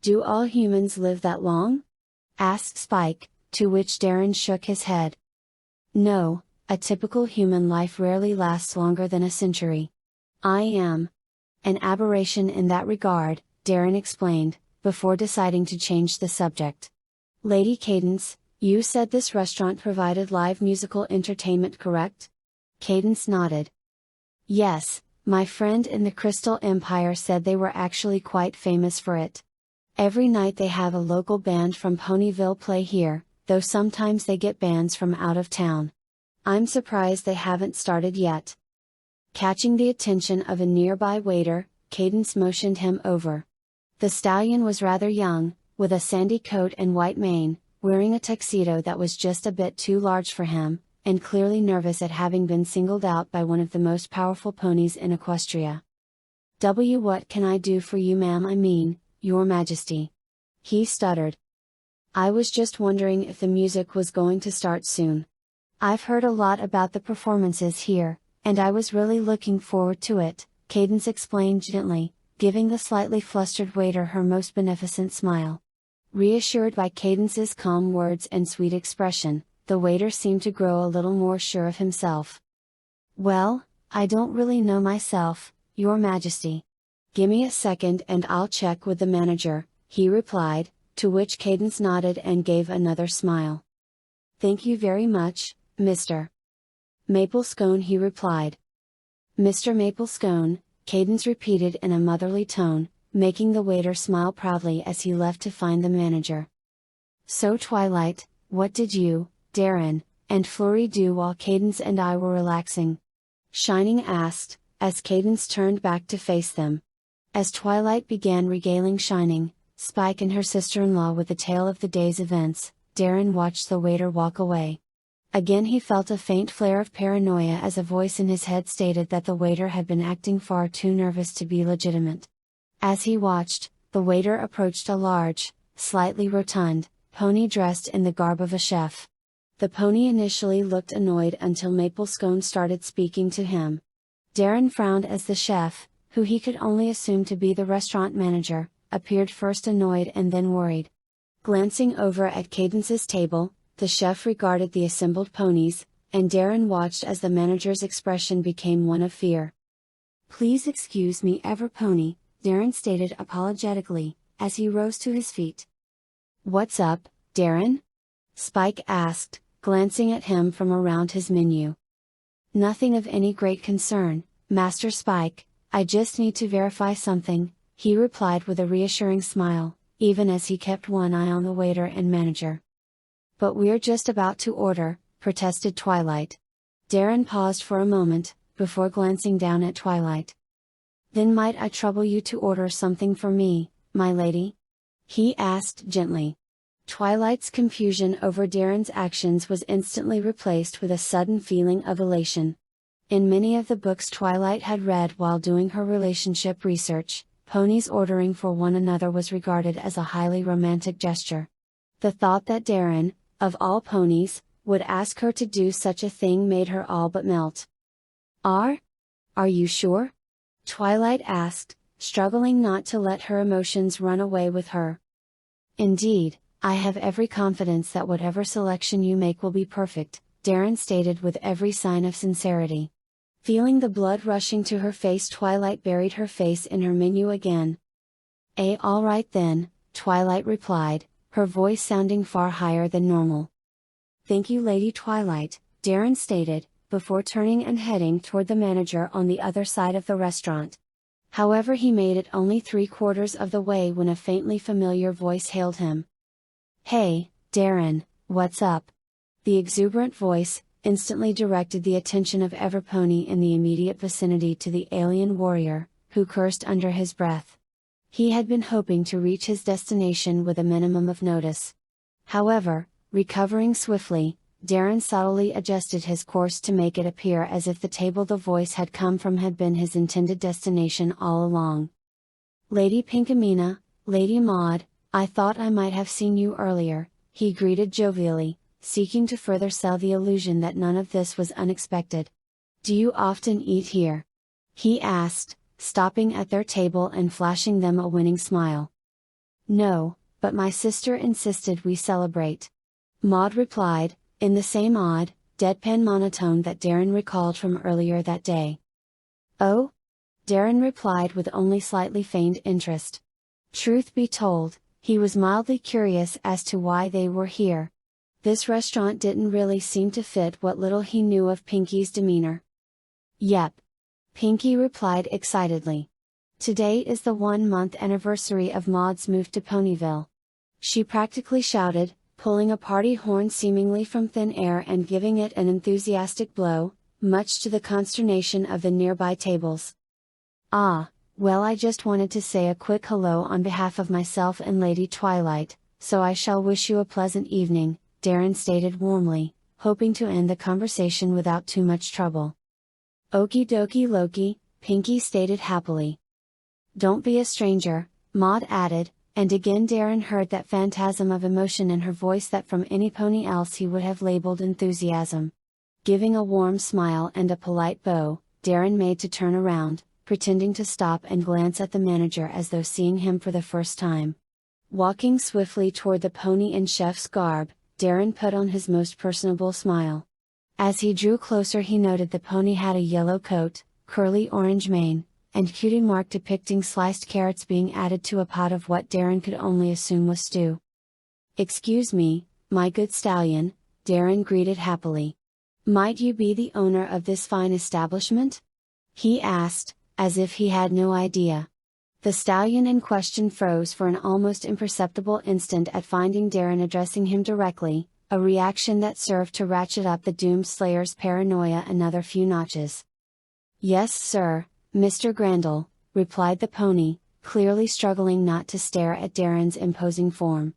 Do all humans live that long?" asked Spike, to which Darren shook his head. "No, a typical human life rarely lasts longer than a century. I am an aberration in that regard," Darren explained, before deciding to change the subject. "Lady Cadence, you said this restaurant provided live musical entertainment, correct?" Cadence nodded. "Yes, my friend in the Crystal Empire said they were actually quite famous for it. Every night they have a local band from Ponyville play here, though sometimes they get bands from out of town. I'm surprised they haven't started yet." Catching the attention of a nearby waiter, Cadence motioned him over. The stallion was rather young, with a sandy coat and white mane, wearing a tuxedo that was just a bit too large for him, and clearly nervous at having been singled out by one of the most powerful ponies in Equestria. What can I do for you, ma'am? I mean, Your Majesty?" he stuttered. "I was just wondering if the music was going to start soon. I've heard a lot about the performances here, and I was really looking forward to it," Cadence explained gently, giving the slightly flustered waiter her most beneficent smile. Reassured by Cadence's calm words and sweet expression, the waiter seemed to grow a little more sure of himself. "Well, I don't really know myself, Your Majesty. Gimme a second and I'll check with the manager," he replied, to which Cadence nodded and gave another smile. "Thank you very much, Mr. Maplescone," he replied. "Mr. Maplescone," Cadence repeated in a motherly tone, making the waiter smile proudly as he left to find the manager. "So Twilight, what did you, Darren, and Flurry do while Cadence and I were relaxing?" Shining asked, as Cadence turned back to face them. As Twilight began regaling Shining, Spike and her sister-in-law with the tale of the day's events, Darren watched the waiter walk away. Again he felt a faint flare of paranoia as a voice in his head stated that the waiter had been acting far too nervous to be legitimate. As he watched, the waiter approached a large, slightly rotund, pony dressed in the garb of a chef. The pony initially looked annoyed until Maple Scone started speaking to him. Darren frowned as the chef, who he could only assume to be the restaurant manager, appeared first annoyed and then worried. Glancing over at Cadence's table, the chef regarded the assembled ponies, and Darren watched as the manager's expression became one of fear. "Please excuse me, Everpony," Darren stated apologetically, as he rose to his feet. "What's up, Darren?" Spike asked, glancing at him from around his menu. "Nothing of any great concern, Master Spike, I just need to verify something," he replied with a reassuring smile, even as he kept one eye on the waiter and manager. "But we're just about to order," protested Twilight. Darren paused for a moment, before glancing down at Twilight. "Then might I trouble you to order something for me, my lady?" he asked gently. Twilight's confusion over Darren's actions was instantly replaced with a sudden feeling of elation. In many of the books Twilight had read while doing her relationship research, ponies ordering for one another was regarded as a highly romantic gesture. The thought that Darren, of all ponies, would ask her to do such a thing made her all but melt. Are you sure?" Twilight asked, struggling not to let her emotions run away with her. "Indeed, I have every confidence that whatever selection you make will be perfect," Darren stated with every sign of sincerity. Feeling the blood rushing to her face, Twilight buried her face in her menu again. All right then," Twilight replied, her voice sounding far higher than normal. "Thank you, Lady Twilight," Darren stated, before turning and heading toward the manager on the other side of the restaurant. However, he made it only 3/4 of the way when a faintly familiar voice hailed him. "Hey, Darren, what's up?" The exuberant voice instantly directed the attention of Everpony in the immediate vicinity to the alien warrior, who cursed under his breath. He had been hoping to reach his destination with a minimum of notice. However, recovering swiftly, Darren subtly adjusted his course to make it appear as if the table the voice had come from had been his intended destination all along. "Lady Pinkamena, Lady Maud, I thought I might have seen you earlier," he greeted jovially, seeking to further sell the illusion that none of this was unexpected. "Do you often eat here?" he asked, stopping at their table and flashing them a winning smile. "No, but my sister insisted we celebrate," Maud replied, in the same odd, deadpan monotone that Darren recalled from earlier that day. "Oh?" Darren replied with only slightly feigned interest. Truth be told, he was mildly curious as to why they were here. This restaurant didn't really seem to fit what little he knew of Pinky's demeanor. "Yep," Pinky replied excitedly. "Today is the 1-month anniversary of Maud's move to Ponyville," she practically shouted, pulling a party horn seemingly from thin air and giving it an enthusiastic blow, much to the consternation of the nearby tables. "Ah, well, I just wanted to say a quick hello on behalf of myself and Lady Twilight, so I shall wish you a pleasant evening," Darren stated warmly, hoping to end the conversation without too much trouble. "Okie dokie Loki," Pinky stated happily. "Don't be a stranger," Maud added, and again Darren heard that phantasm of emotion in her voice that from any pony else he would have labeled enthusiasm. Giving a warm smile and a polite bow, Darren made to turn around, pretending to stop and glance at the manager as though seeing him for the first time. Walking swiftly toward the pony in chef's garb, Darren put on his most personable smile. As he drew closer, he noted the pony had a yellow coat, curly orange mane, and cutie mark depicting sliced carrots being added to a pot of what Darren could only assume was stew. "Excuse me, my good stallion," Darren greeted happily. "Might you be the owner of this fine establishment?" he asked, as if he had no idea. The stallion in question froze for an almost imperceptible instant at finding Darren addressing him directly, a reaction that served to ratchet up the Doom Slayer's paranoia another few notches. "Yes, sir, Mr. Grandel," replied the pony, clearly struggling not to stare at Darren's imposing form.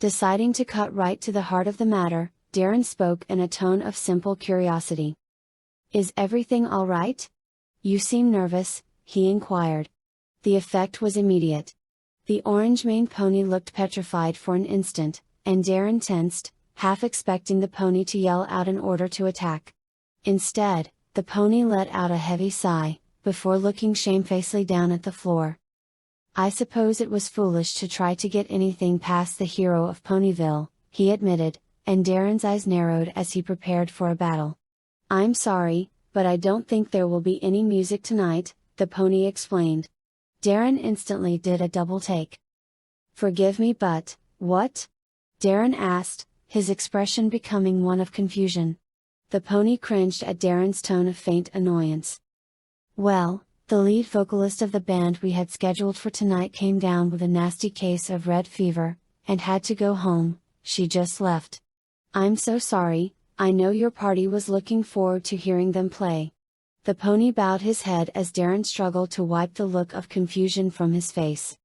Deciding to cut right to the heart of the matter, Darren spoke in a tone of simple curiosity. "Is everything all right? You seem nervous," he inquired. The effect was immediate. The orange-maned pony looked petrified for an instant, and Darren tensed, half expecting the pony to yell out an order to attack. Instead, the pony let out a heavy sigh, before looking shamefacedly down at the floor. "I suppose it was foolish to try to get anything past the hero of Ponyville," he admitted, and Darren's eyes narrowed as he prepared for a battle. "I'm sorry, but I don't think there will be any music tonight," the pony explained. Darren instantly did a double take. "Forgive me, but, what?" Darren asked, his expression becoming one of confusion. The pony cringed at Darren's tone of faint annoyance. "Well, the lead vocalist of the band we had scheduled for tonight came down with a nasty case of red fever, and had to go home. She just left. I'm so sorry, I know your party was looking forward to hearing them play." The pony bowed his head as Darren struggled to wipe the look of confusion from his face.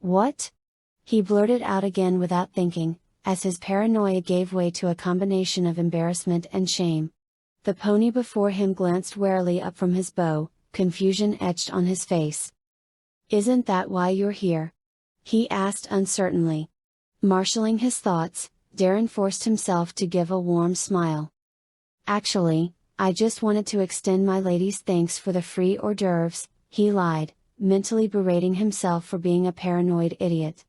"What?" he blurted out again without thinking, as his paranoia gave way to a combination of embarrassment and shame. The pony before him glanced warily up from his bow, confusion etched on his face. "Isn't that why you're here?" he asked uncertainly. Marshalling his thoughts, Darren forced himself to give a warm smile. "Actually, I just wanted to extend my lady's thanks for the free hors d'oeuvres," he lied, mentally berating himself for being a paranoid idiot.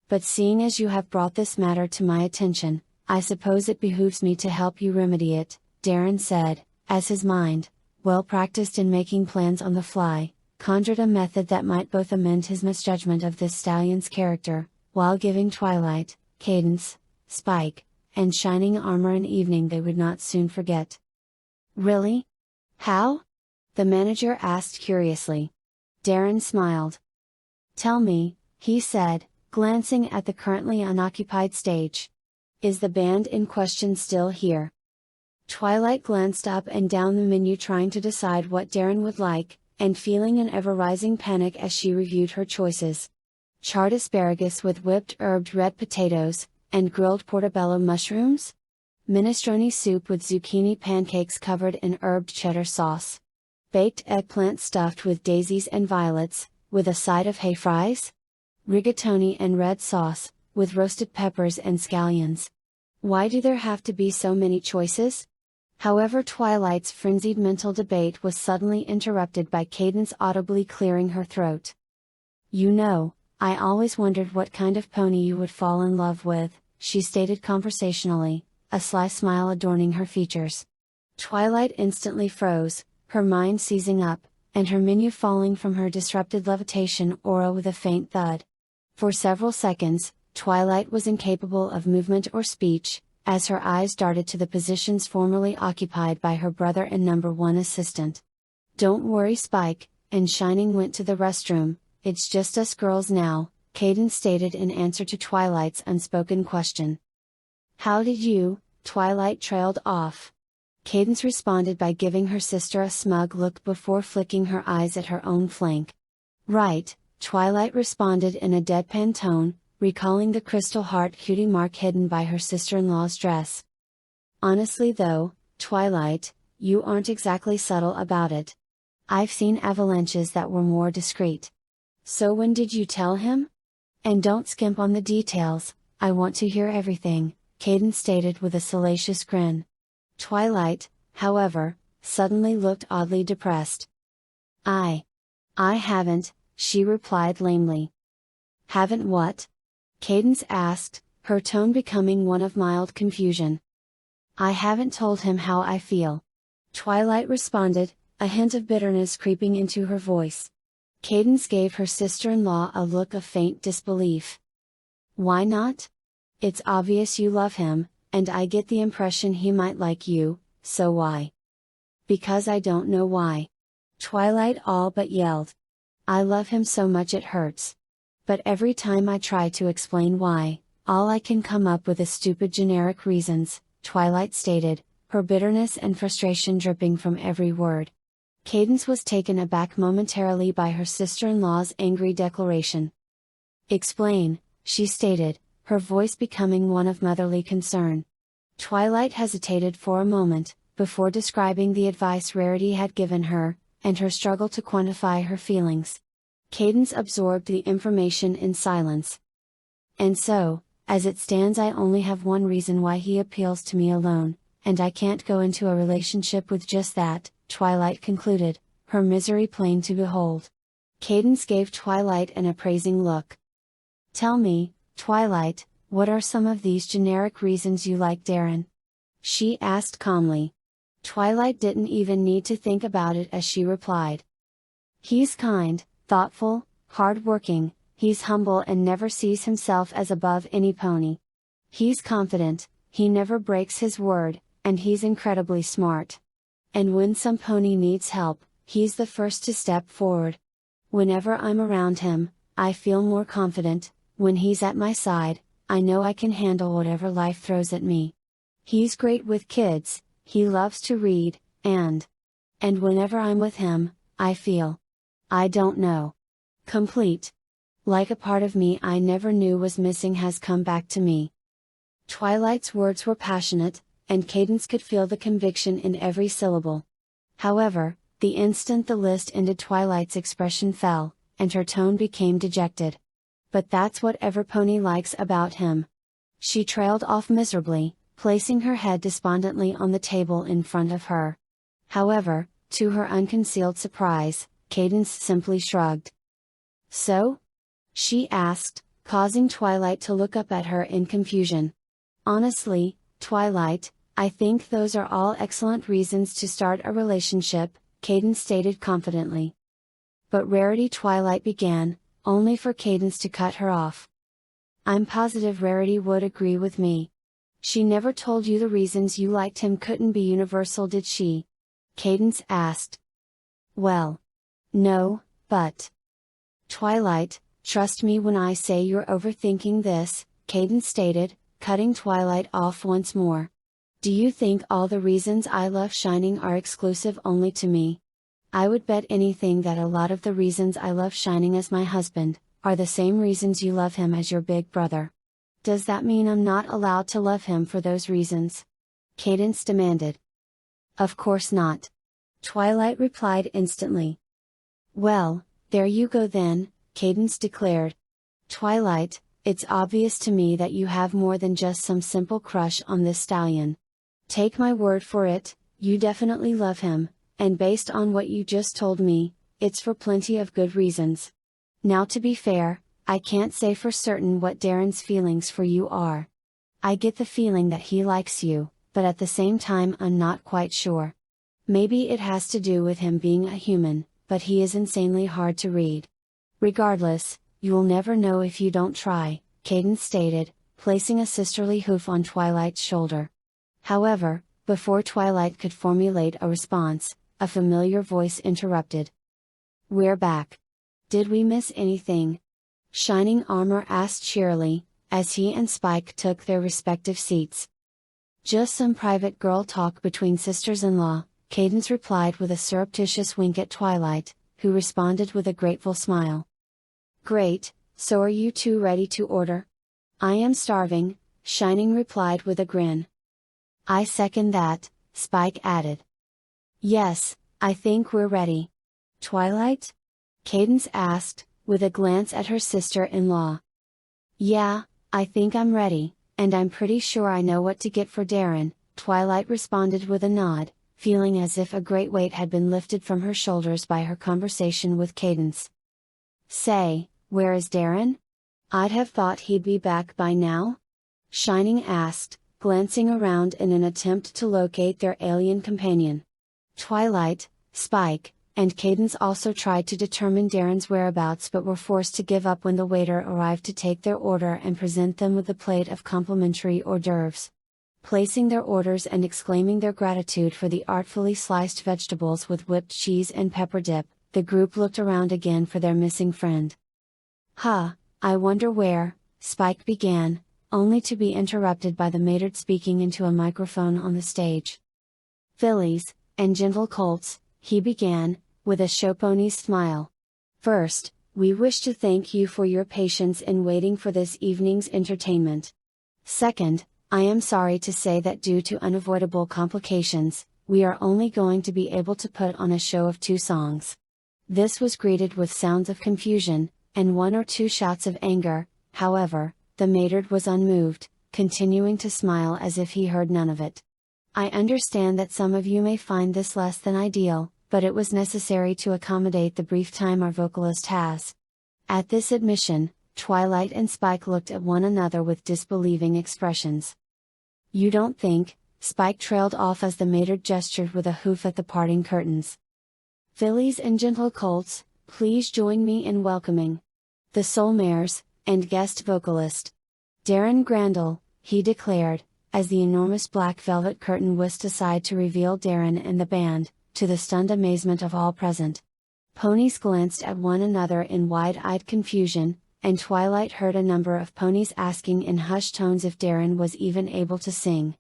"But seeing as you have brought this matter to my attention, I suppose it behooves me to help you remedy it," Darren said, as his mind, well practiced in making plans on the fly, conjured a method that might both amend his misjudgment of this stallion's character, while giving Twilight, Cadence, Spike, and Shining Armor an evening they would not soon forget. "Really? How?" the manager asked curiously. Darren smiled. "Tell me," he said, glancing at the currently unoccupied stage. "Is the band in question still here?" Twilight glanced up and down the menu trying to decide what Darren would like, and feeling an ever-rising panic as she reviewed her choices. Charred asparagus with whipped herbed red potatoes, and grilled portobello mushrooms? Minestrone soup with zucchini pancakes covered in herbed cheddar sauce? Baked eggplant stuffed with daisies and violets, with a side of hay fries? Rigatoni and red sauce, with roasted peppers and scallions? Why do there have to be so many choices? However, Twilight's frenzied mental debate was suddenly interrupted by Cadence audibly clearing her throat. "You know, I always wondered what kind of pony you would fall in love with," she stated conversationally, a sly smile adorning her features. Twilight instantly froze, her mind seizing up, and her menu falling from her disrupted levitation aura with a faint thud. For several seconds, Twilight was incapable of movement or speech, as her eyes darted to the positions formerly occupied by her brother and number one assistant. "Don't worry, Spike," and Shining went to the restroom. "It's just us girls now," Cadence stated in answer to Twilight's unspoken question. "How did you?" Twilight trailed off. Cadence responded by giving her sister a smug look before flicking her eyes at her own flank. "Right," Twilight responded in a deadpan tone, recalling the crystal heart cutie mark hidden by her sister-in-law's dress. "Honestly though, Twilight, you aren't exactly subtle about it. I've seen avalanches that were more discreet. So when did you tell him? And don't skimp on the details, I want to hear everything," Cadence stated with a salacious grin. Twilight, however, suddenly looked oddly depressed. I haven't," she replied lamely. "Haven't what?" Cadence asked, her tone becoming one of mild confusion. "I haven't told him how I feel," Twilight responded, a hint of bitterness creeping into her voice. Cadence gave her sister-in-law a look of faint disbelief. "Why not? It's obvious you love him, and I get the impression he might like you, so why?" "Because I don't know why," Twilight all but yelled. "I love him so much it hurts. But every time I try to explain why, all I can come up with is stupid generic reasons," Twilight stated, her bitterness and frustration dripping from every word. Cadence was taken aback momentarily by her sister-in-law's angry declaration. "Explain," she stated, her voice becoming one of motherly concern. Twilight hesitated for a moment, before describing the advice Rarity had given her, and her struggle to quantify her feelings. Cadence absorbed the information in silence. "And so, As it stands, I only have one reason why he appeals to me alone, and I can't go into a relationship with just that," Twilight concluded, her misery plain to behold. Cadence gave Twilight an appraising look. "Tell me, Twilight, what are some of these generic reasons you like Darren?" she asked calmly. Twilight didn't even need to think about it as she replied. "He's kind, thoughtful, hard-working, he's humble and never sees himself as above any pony. He's confident, he never breaks his word, and he's incredibly smart. And when some pony needs help, he's the first to step forward. Whenever I'm around him, I feel more confident. When he's at my side, I know I can handle whatever life throws at me. He's great with kids, he loves to read, and whenever I'm with him, I feel, I don't know, complete. Like a part of me I never knew was missing has come back to me." Twilight's words were passionate, and Cadence could feel the conviction in every syllable. However, the instant the list ended, Twilight's expression fell, and her tone became dejected. "But that's what every pony likes about him." She trailed off miserably, placing her head despondently on the table in front of her. However, to her unconcealed surprise, Cadence simply shrugged. "So?" she asked, causing Twilight to look up at her in confusion. "Honestly, Twilight, I think those are all excellent reasons to start a relationship," Cadence stated confidently. "But Rarity," Twilight began, only for Cadence to cut her off. "I'm positive Rarity would agree with me. She never told you the reasons you liked him couldn't be universal, did she?" Cadence asked. "Well, no, but Twilight, trust me when I say you're overthinking this," Cadence stated, cutting Twilight off once more. "Do you think all the reasons I love Shining are exclusive only to me? I would bet anything that a lot of the reasons I love Shining as my husband, are the same reasons you love him as your big brother. Does that mean I'm not allowed to love him for those reasons?" Cadence demanded. "Of course not," Twilight replied instantly. "Well, there you go then," Cadence declared. "Twilight, it's obvious to me that you have more than just some simple crush on this stallion. Take my word for it, you definitely love him, and based on what you just told me, it's for plenty of good reasons. Now to be fair, I can't say for certain what Darren's feelings for you are. I get the feeling that he likes you, but at the same time I'm not quite sure. Maybe it has to do with him being a human, but he is insanely hard to read. Regardless, you'll never know if you don't try," Cadence stated, placing a sisterly hoof on Twilight's shoulder. However, before Twilight could formulate a response, a familiar voice interrupted. "We're back. Did we miss anything?" Shining Armor asked cheerily, as he and Spike took their respective seats. "Just some private girl talk between sisters-in-law," Cadence replied with a surreptitious wink at Twilight, who responded with a grateful smile. "Great, so are you two ready to order?" "I am starving," Shining replied with a grin. "I second that," Spike added. "Yes, I think we're ready." "Twilight?" Cadence asked, with a glance at her sister-in-law. "Yeah, I think I'm ready, and I'm pretty sure I know what to get for Darren," Twilight responded with a nod, feeling as if a great weight had been lifted from her shoulders by her conversation with Cadence. "Say, where is Darren? I'd have thought he'd be back by now?" Shining asked, glancing around in an attempt to locate their alien companion. Twilight, Spike, and Cadence also tried to determine Darren's whereabouts but were forced to give up when the waiter arrived to take their order and present them with a plate of complimentary hors d'oeuvres. Placing their orders and exclaiming their gratitude for the artfully sliced vegetables with whipped cheese and pepper dip, the group looked around again for their missing friend. "Huh, I wonder where," Spike began, only to be interrupted by the matron speaking into a microphone on the stage. "Fillies, and gentle colts," he began, with a showpony's smile. "First, we wish to thank you for your patience in waiting for this evening's entertainment. Second, I am sorry to say that due to unavoidable complications, we are only going to be able to put on a show of 2 songs." This was greeted with sounds of confusion, and 1 or 2 shouts of anger. However, the matard was unmoved, continuing to smile as if he heard none of it. I understand that some of you may find this less than ideal, but it was necessary to accommodate the brief time our vocalist has. At this admission, Twilight and Spike looked at one another with disbelieving expressions. You don't think, Spike trailed off as the matard gestured with a hoof at the parting curtains. Fillies and gentle colts, please join me in welcoming the soul mares, and guest vocalist, Darren Grandel, he declared, as the enormous black velvet curtain whisked aside to reveal Darren and the band, to the stunned amazement of all present. Ponies glanced at one another in wide-eyed confusion, and Twilight heard a number of ponies asking in hushed tones if Darren was even able to sing.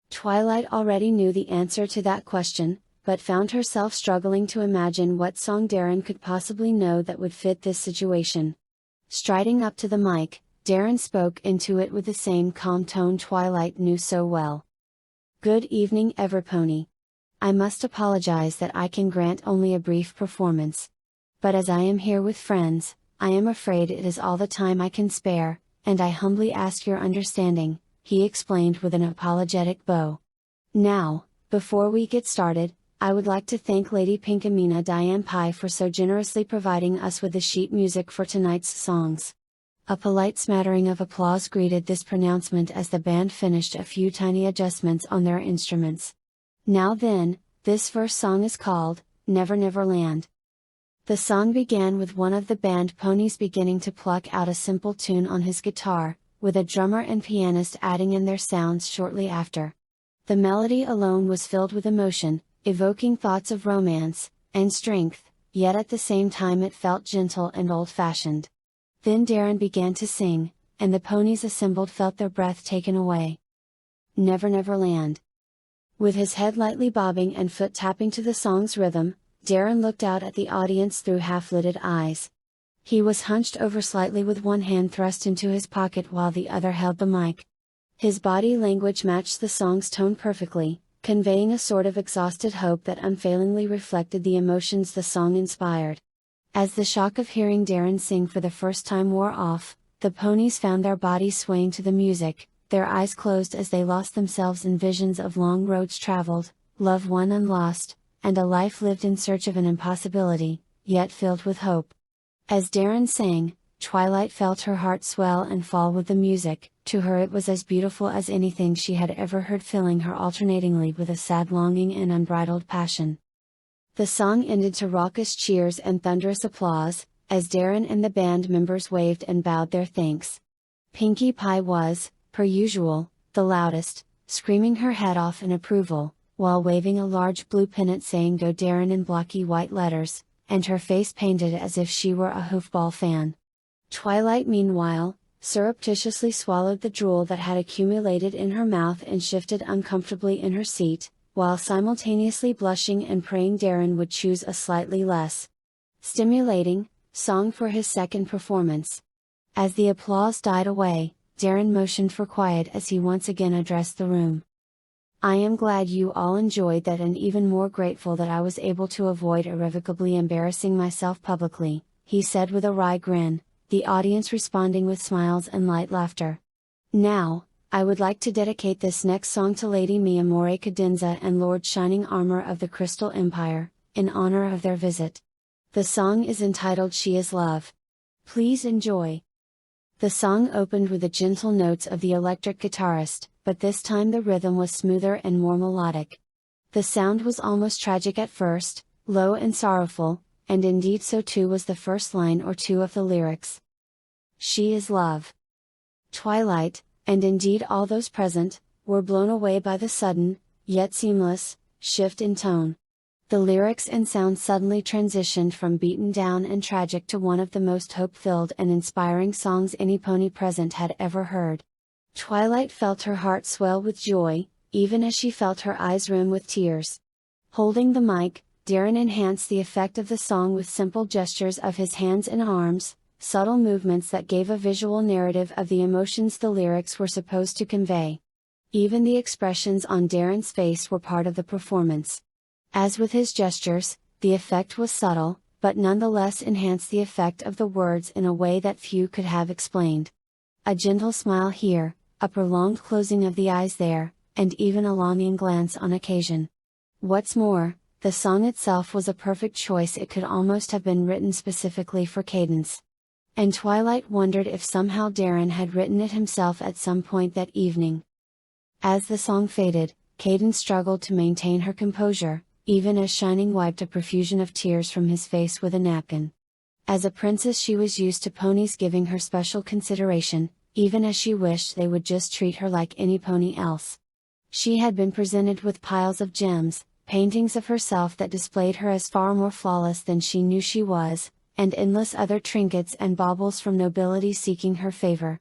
Twilight already knew the answer to that question, but found herself struggling to imagine what song Darren could possibly know that would fit this situation. Striding up to the mic, Darren spoke into it with the same calm tone Twilight knew so well. Good evening Everpony. I must apologize that I can grant only a brief performance. But as I am here with friends, I am afraid it is all the time I can spare, and I humbly ask your understanding, he explained with an apologetic bow. Now, before we get started, I would like to thank Lady Pinkamena Diane Pye for so generously providing us with the sheet music for tonight's songs. A polite smattering of applause greeted this pronouncement as the band finished a few tiny adjustments on their instruments. Now then, this first song is called, Never Never Land. The song began with one of the band ponies beginning to pluck out a simple tune on his guitar, with a drummer and pianist adding in their sounds shortly after. The melody alone was filled with emotion, evoking thoughts of romance and strength, yet at the same time it felt gentle and old-fashioned. Then Darren began to sing, and the ponies assembled felt their breath taken away. Never Never Land. With his head lightly bobbing and foot tapping to the song's rhythm, Darren looked out at the audience through half-lidded eyes. He was hunched over slightly with one hand thrust into his pocket while the other held the mic. His body language matched the song's tone perfectly, conveying a sort of exhausted hope that unfailingly reflected the emotions the song inspired. As the shock of hearing Darren sing for the first time wore off, the ponies found their bodies swaying to the music, their eyes closed as they lost themselves in visions of long roads traveled, love won and lost, and a life lived in search of an impossibility, yet filled with hope. As Darren sang, Twilight felt her heart swell and fall with the music. To her it was as beautiful as anything she had ever heard, filling her alternatingly with a sad longing and unbridled passion. The song ended to raucous cheers and thunderous applause, as Darren and the band members waved and bowed their thanks. Pinkie Pie was, per usual, the loudest, screaming her head off in approval, while waving a large blue pennant saying Go Darren in blocky white letters, and her face painted as if she were a hoofball fan. Twilight meanwhile, surreptitiously swallowed the drool that had accumulated in her mouth and shifted uncomfortably in her seat, while simultaneously blushing and praying Darren would choose a slightly less stimulating song for his second performance. As the applause died away, Darren motioned for quiet as he once again addressed the room. I am glad you all enjoyed that and even more grateful that I was able to avoid irrevocably embarrassing myself publicly, he said with a wry grin, the audience responding with smiles and light laughter. Now, I would like to dedicate this next song to Lady Miyamori Cadenza and Lord Shining Armor of the Crystal Empire, in honor of their visit. The song is entitled She Is Love. Please enjoy. The song opened with the gentle notes of the electric guitarist, but this time the rhythm was smoother and more melodic. The sound was almost tragic at first, low and sorrowful, and indeed so too was the first line or two of the lyrics. She is love. Twilight, and indeed all those present, were blown away by the sudden, yet seamless, shift in tone. The lyrics and sound suddenly transitioned from beaten down and tragic to one of the most hope-filled and inspiring songs any pony present had ever heard. Twilight felt her heart swell with joy, even as she felt her eyes rim with tears. Holding the mic, Darren enhanced the effect of the song with simple gestures of his hands and arms, subtle movements that gave a visual narrative of the emotions the lyrics were supposed to convey. Even the expressions on Darren's face were part of the performance. As with his gestures, the effect was subtle, but nonetheless enhanced the effect of the words in a way that few could have explained. A gentle smile here, a prolonged closing of the eyes there, and even a longing glance on occasion. What's more, the song itself was a perfect choice. It could almost have been written specifically for Cadence. And Twilight wondered if somehow Darren had written it himself at some point that evening. As the song faded, Cadence struggled to maintain her composure, even as Shining wiped a profusion of tears from his face with a napkin. As a princess, she was used to ponies giving her special consideration, even as she wished they would just treat her like any pony else. She had been presented with piles of gems, paintings of herself that displayed her as far more flawless than she knew she was, and endless other trinkets and baubles from nobility seeking her favor.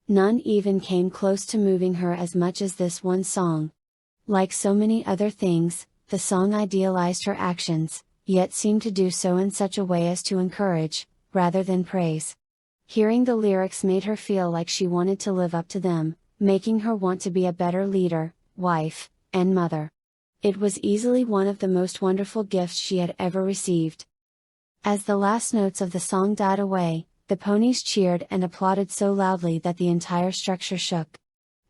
None even came close to moving her as much as this one song. Like so many other things, the song idealized her actions, yet seemed to do so in such a way as to encourage, rather than praise. Hearing the lyrics made her feel like she wanted to live up to them, making her want to be a better leader, wife, and mother. It was easily one of the most wonderful gifts she had ever received. As the last notes of the song died away, the ponies cheered and applauded so loudly that the entire structure shook.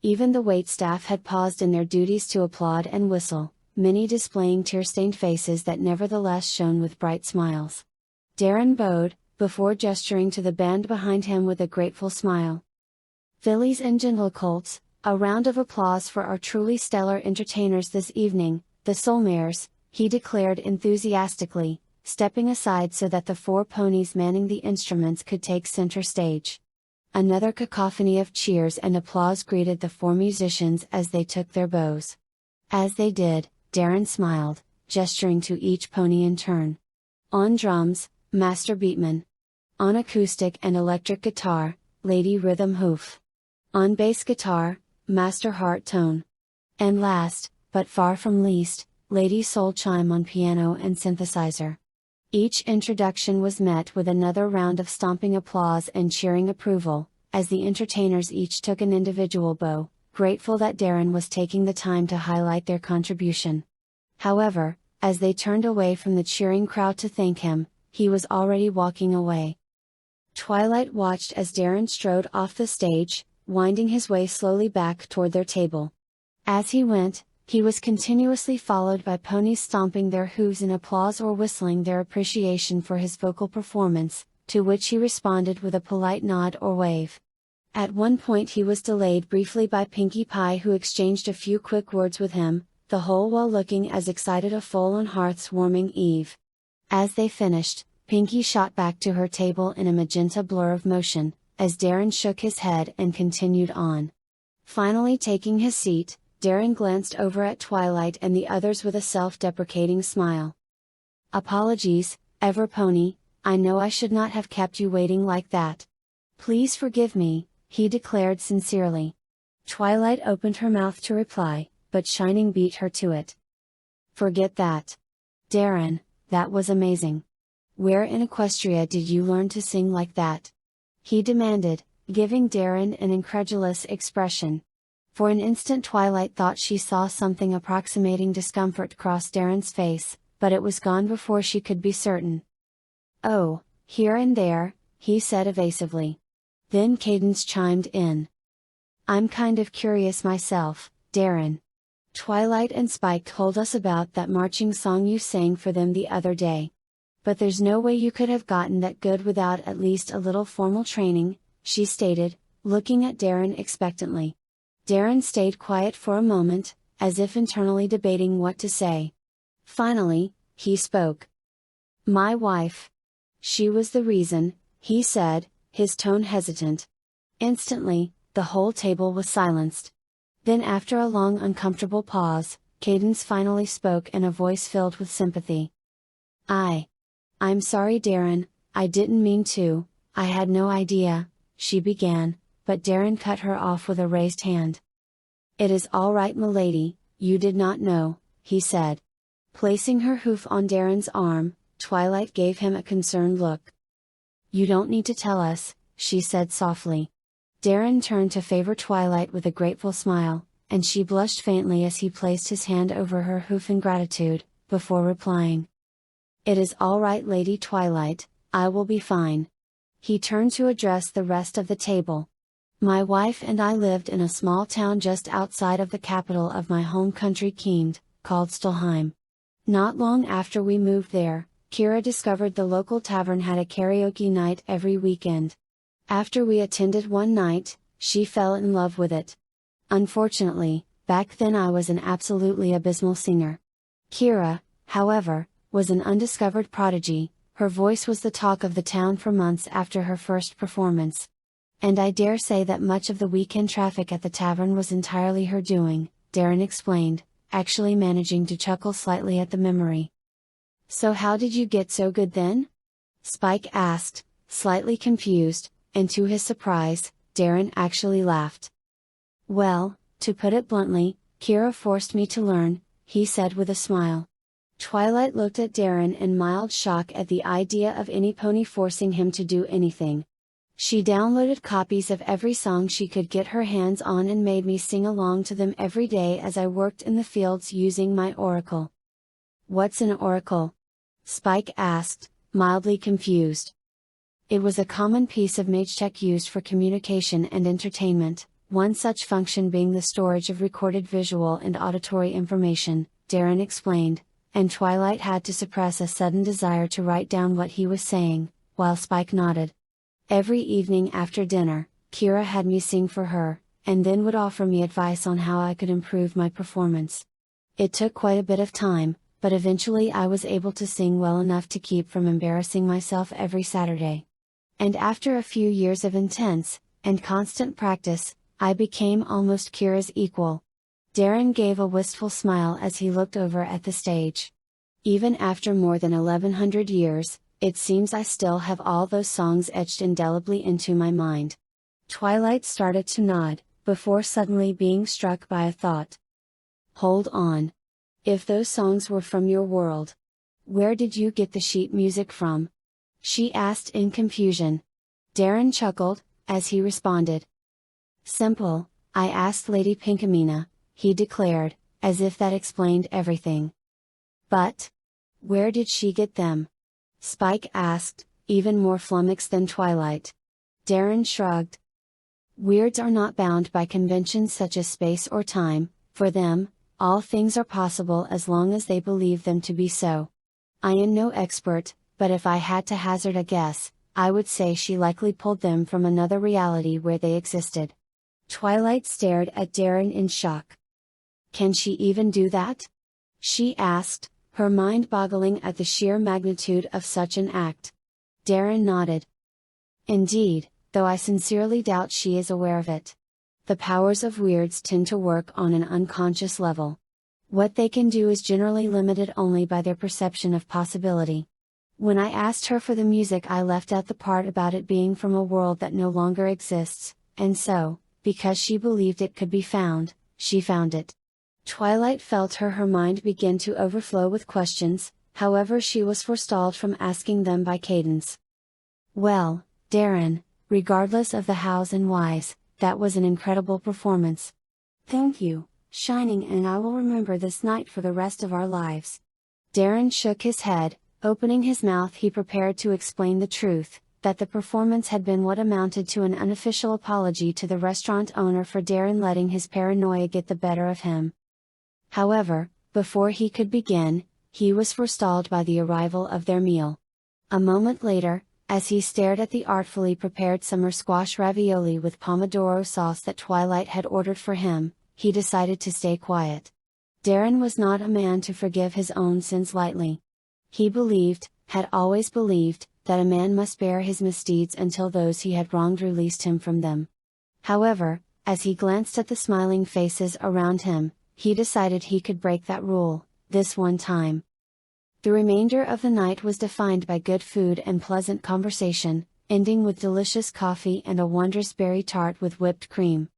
Even the waitstaff had paused in their duties to applaud and whistle, many displaying tear-stained faces that nevertheless shone with bright smiles. Darren bowed, before gesturing to the band behind him with a grateful smile. Fillies and gentle colts, a round of applause for our truly stellar entertainers this evening, the soul mares, he declared enthusiastically, stepping aside so that the 4 ponies manning the instruments could take center stage. Another cacophony of cheers and applause greeted the 4 musicians as they took their bows. As they did, Darren smiled, gesturing to each pony in turn. On drums, Master Beatman. On acoustic and electric guitar, Lady Rhythm Hoof. On bass guitar, Master Heart Tone. And last, but far from least, Lady Soul Chime on piano and synthesizer. Each introduction was met with another round of stomping applause and cheering approval, as the entertainers each took an individual bow, grateful that Darren was taking the time to highlight their contribution. However, as they turned away from the cheering crowd to thank him, he was already walking away. Twilight watched as Darren strode off the stage, winding his way slowly back toward their table. As he went, he was continuously followed by ponies stomping their hooves in applause or whistling their appreciation for his vocal performance, to which he responded with a polite nod or wave. At one point he was delayed briefly by Pinkie Pie, who exchanged a few quick words with him, the whole while looking as excited a foal on hearth's warming eve. As they finished, Pinkie shot back to her table in a magenta blur of motion, as Darren shook his head and continued on. Finally taking his seat, Darren glanced over at Twilight and the others with a self-deprecating smile. "Apologies, Everpony, I know I should not have kept you waiting like that. Please forgive me," he declared sincerely. Twilight opened her mouth to reply, but Shining beat her to it. "Forget that. Darren, that was amazing. Where in Equestria did you learn to sing like that?" he demanded, giving Darren an incredulous expression. For an instant Twilight thought she saw something approximating discomfort cross Darren's face, but it was gone before she could be certain. "Oh, here and there," he said evasively. Then Cadence chimed in. "I'm kind of curious myself, Darren. Twilight and Spike told us about that marching song you sang for them the other day. But there's no way you could have gotten that good without at least a little formal training," she stated, looking at Darren expectantly. Darren stayed quiet for a moment, as if internally debating what to say. Finally, he spoke. "My wife. She was the reason," he said, his tone hesitant. Instantly, the whole table was silenced. Then after a long uncomfortable pause, Cadence finally spoke in a voice filled with sympathy. I'm sorry Darren, I didn't mean to, I had no idea," she began, but Darren cut her off with a raised hand. "It is all right m'lady, you did not know," he said. Placing her hoof on Darren's arm, Twilight gave him a concerned look. "You don't need to tell us," she said softly. Darren turned to favor Twilight with a grateful smile, and she blushed faintly as he placed his hand over her hoof in gratitude, before replying. "It is all right Lady Twilight, I will be fine." He turned to address the rest of the table. My wife and I lived in a small town just outside of the capital of my home country Kind, called Stolheim. Not long after we moved there, Kira discovered the local tavern had a karaoke night every weekend. After we attended one night, she fell in love with it. Unfortunately, back then I was an absolutely abysmal singer. Kira, however, was an undiscovered prodigy. Her voice was the talk of the town for months after her first performance. And I dare say that much of the weekend traffic at the tavern was entirely her doing, Darren explained, actually managing to chuckle slightly at the memory. So how did you get so good then? Spike asked, slightly confused, and to his surprise, Darren actually laughed. Well, to put it bluntly, Kira forced me to learn, he said with a smile. Twilight looked at Darren in mild shock at the idea of any pony forcing him to do anything. She downloaded copies of every song she could get her hands on and made me sing along to them every day as I worked in the fields using my oracle. What's an oracle? Spike asked, mildly confused. It was a common piece of mage tech used for communication and entertainment, one such function being the storage of recorded visual and auditory information, Darren explained, and Twilight had to suppress a sudden desire to write down what he was saying, while Spike nodded. Every evening after dinner, Kira had me sing for her, and then would offer me advice on how I could improve my performance. It took quite a bit of time, but eventually I was able to sing well enough to keep from embarrassing myself every Saturday. And after a few years of intense, and constant practice, I became almost Kira's equal. Darren gave a wistful smile as he looked over at the stage. Even after more than 1100 years, it seems I still have all those songs etched indelibly into my mind. Twilight started to nod, before suddenly being struck by a thought. Hold on. If those songs were from your world, where did you get the sheet music from? She asked in confusion. Darren chuckled, as he responded. Simple, I asked Lady Pinkamena, he declared, as if that explained everything. But where did she get them? Spike asked, even more flummoxed than Twilight. Darren shrugged. Weirds are not bound by conventions such as space or time. For them, all things are possible as long as they believe them to be so. I am no expert, but if I had to hazard a guess, I would say she likely pulled them from another reality where they existed. Twilight stared at Darren in shock. Can she even do that? She asked, her mind boggling at the sheer magnitude of such an act. Darren nodded. Indeed, though I sincerely doubt she is aware of it. The powers of weirds tend to work on an unconscious level. What they can do is generally limited only by their perception of possibility. When I asked her for the music, I left out the part about it being from a world that no longer exists, and so, because she believed it could be found, she found it. Twilight felt her mind begin to overflow with questions, however she was forestalled from asking them by Cadence. Well, Darren, regardless of the hows and whys, that was an incredible performance. Thank you, Shining, and I will remember this night for the rest of our lives. Darren shook his head, opening his mouth. He prepared to explain the truth, that the performance had been what amounted to an unofficial apology to the restaurant owner for Darren letting his paranoia get the better of him. However, before he could begin, he was forestalled by the arrival of their meal. A moment later, as he stared at the artfully prepared summer squash ravioli with pomodoro sauce that Twilight had ordered for him, he decided to stay quiet. Darren was not a man to forgive his own sins lightly. He believed, had always believed, that a man must bear his misdeeds until those he had wronged released him from them. However, as he glanced at the smiling faces around him, he decided he could break that rule, this one time. The remainder of the night was defined by good food and pleasant conversation, ending with delicious coffee and a wondrous berry tart with whipped cream.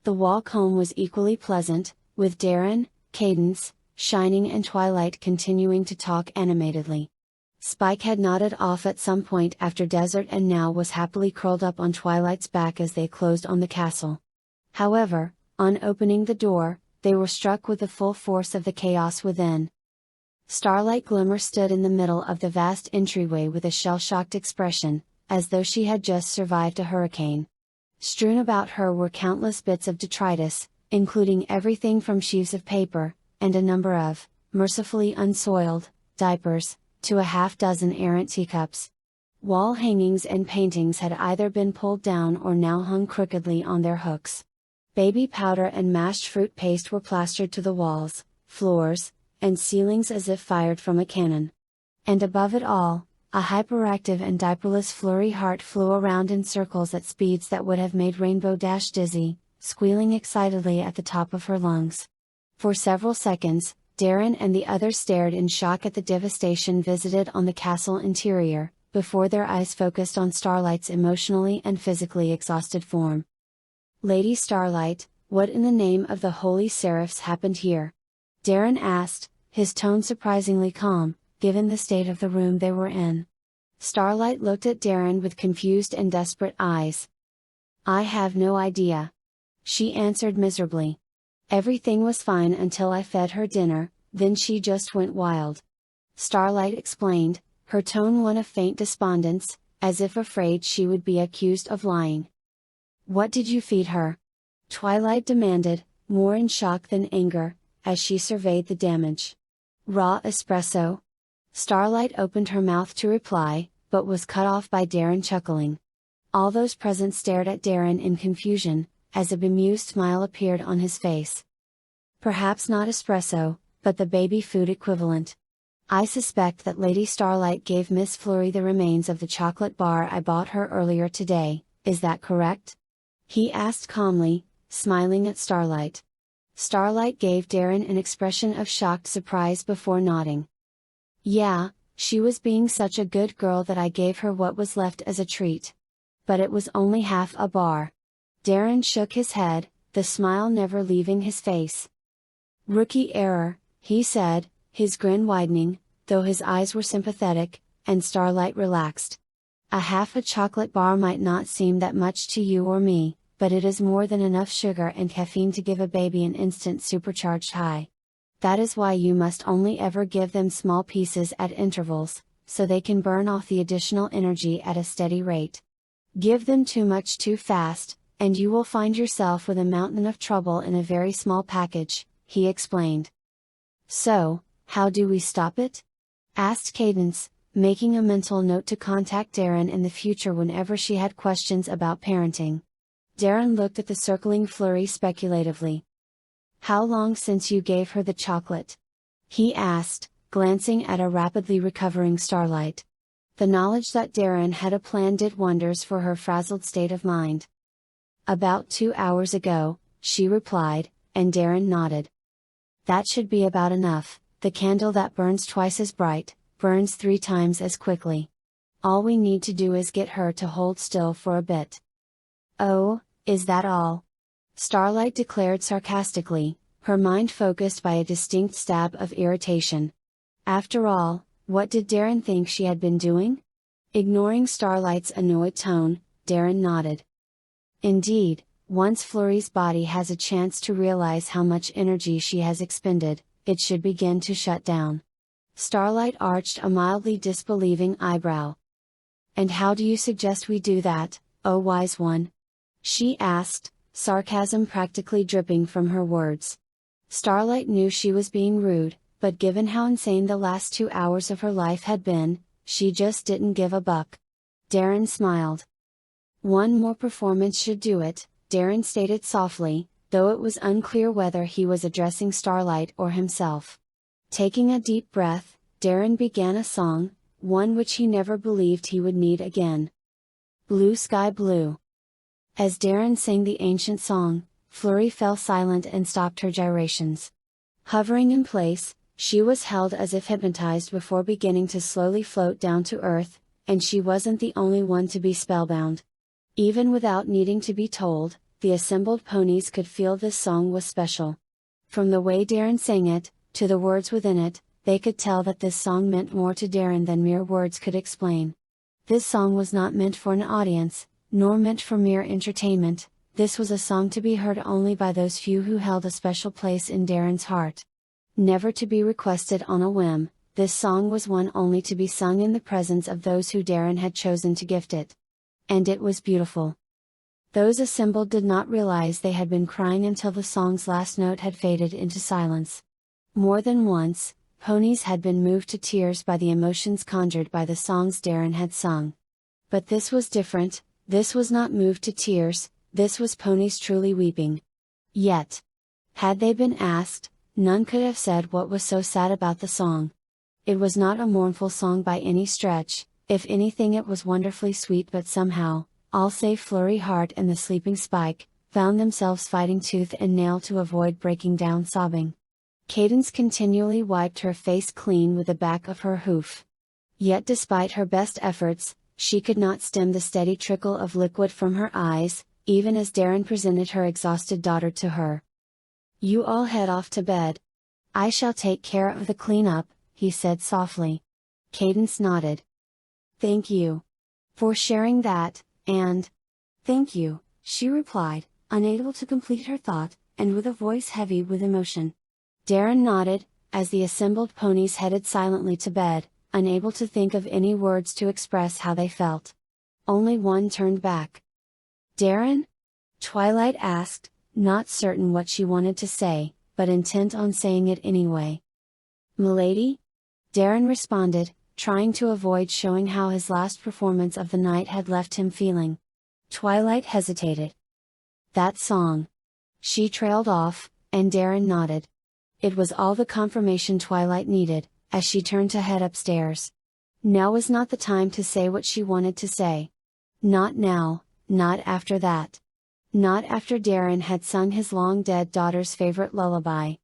The walk home was equally pleasant, with Darren, Cadence, Shining and Twilight continuing to talk animatedly. Spike had nodded off at some point after dessert and now was happily curled up on Twilight's back as they closed on the castle. However, on opening the door, they were struck with the full force of the chaos within. Starlight Glimmer stood in the middle of the vast entryway with a shell-shocked expression, as though she had just survived a hurricane. Strewn about her were countless bits of detritus, including everything from sheaves of paper, and a number of, mercifully unsoiled, diapers, to a half-dozen errant teacups. Wall hangings and paintings had either been pulled down or now hung crookedly on their hooks. Baby powder and mashed fruit paste were plastered to the walls, floors, and ceilings as if fired from a cannon. And above it all, a hyperactive and diaperless Flurry heart flew around in circles at speeds that would have made Rainbow Dash dizzy, squealing excitedly at the top of her lungs. For several seconds, Darren and the others stared in shock at the devastation visited on the castle interior, before their eyes focused on Starlight's emotionally and physically exhausted form. "Lady Starlight, what in the name of the Holy Seraphs happened here?" Darren asked, his tone surprisingly calm, given the state of the room they were in. Starlight looked at Darren with confused and desperate eyes. "I have no idea," she answered miserably. "Everything was fine until I fed her dinner, then she just went wild." Starlight explained, her tone one of faint despondence, as if afraid she would be accused of lying. "What did you feed her?" Twilight demanded, more in shock than anger, as she surveyed the damage. "Raw espresso?" Starlight opened her mouth to reply, but was cut off by Darren chuckling. All those present stared at Darren in confusion, as a bemused smile appeared on his face. "Perhaps not espresso, but the baby food equivalent. I suspect that Lady Starlight gave Miss Flurry the remains of the chocolate bar I bought her earlier today, is that correct?" he asked calmly, smiling at Starlight. Starlight gave Darren an expression of shocked surprise before nodding. "Yeah, she was being such a good girl that I gave her what was left as a treat. But it was only half a bar." Darren shook his head, the smile never leaving his face. "Rookie error," he said, his grin widening, though his eyes were sympathetic, and Starlight relaxed. A chocolate bar might not seem that much to you or me, but it is more than enough sugar and caffeine to give a baby an instant supercharged high. That is why you must only ever give them small pieces at intervals, so they can burn off the additional energy at a steady rate. Give them too much too fast, and you will find yourself with a mountain of trouble in a very small package, he explained. "So, how do we stop it?" asked Cadence, making a mental note to contact Darren in the future whenever she had questions about parenting. Darren looked at the circling Flurry speculatively. "How long since you gave her the chocolate?" he asked, glancing at a rapidly recovering Starlight. The knowledge that Darren had a plan did wonders for her frazzled state of mind. "About 2 hours ago," she replied, and Darren nodded. "That should be about enough. The candle that burns twice as bright, burns 3 times as quickly. All we need to do is get her to hold still for a bit." "Oh, is that all?" Starlight declared sarcastically, her mind focused by a distinct stab of irritation. After all, what did Darren think she had been doing? Ignoring Starlight's annoyed tone, Darren nodded. "Indeed, once Flurry's body has a chance to realize how much energy she has expended, it should begin to shut down." Starlight arched a mildly disbelieving eyebrow. "And how do you suggest we do that, oh wise one?" she asked, sarcasm practically dripping from her words. Starlight knew she was being rude, but given how insane the last 2 hours of her life had been, she just didn't give a buck. Darren smiled. "One more performance should do it," Darren stated softly, though it was unclear whether he was addressing Starlight or himself. Taking a deep breath, Darren began a song, one which he never believed he would need again. "Blue Sky Blue." As Darren sang the ancient song, Flurry fell silent and stopped her gyrations. Hovering in place, she was held as if hypnotized before beginning to slowly float down to earth, and she wasn't the only one to be spellbound. Even without needing to be told, the assembled ponies could feel this song was special. From the way Darren sang it, to the words within it, they could tell that this song meant more to Darren than mere words could explain. This song was not meant for an audience, nor meant for mere entertainment. This was a song to be heard only by those few who held a special place in Darren's heart. Never to be requested on a whim, this song was one only to be sung in the presence of those who Darren had chosen to gift it. And it was beautiful. Those assembled did not realize they had been crying until the song's last note had faded into silence. More than once, ponies had been moved to tears by the emotions conjured by the songs Darren had sung. But this was different. This was not moved to tears, this was ponies truly weeping. Yet, had they been asked, none could have said what was so sad about the song. It was not a mournful song by any stretch, if anything it was wonderfully sweet, but somehow, all save Flurry Heart and the sleeping Spike, found themselves fighting tooth and nail to avoid breaking down sobbing. Cadence continually wiped her face clean with the back of her hoof. Yet despite her best efforts, she could not stem the steady trickle of liquid from her eyes, even as Darren presented her exhausted daughter to her. "You all head off to bed. I shall take care of the cleanup," he said softly. Cadence nodded. "Thank you for sharing that, and..." "Thank you," she replied, unable to complete her thought, and with a voice heavy with emotion. Darren nodded, as the assembled ponies headed silently to bed, unable to think of any words to express how they felt. Only one turned back. "Darren?" Twilight asked, not certain what she wanted to say, but intent on saying it anyway. "Milady?" Darren responded, trying to avoid showing how his last performance of the night had left him feeling. Twilight hesitated. "That song." She trailed off, and Darren nodded. It was all the confirmation Twilight needed, as she turned to head upstairs. Now was not the time to say what she wanted to say. Not now, not after that. Not after Darren had sung his long-dead daughter's favorite lullaby.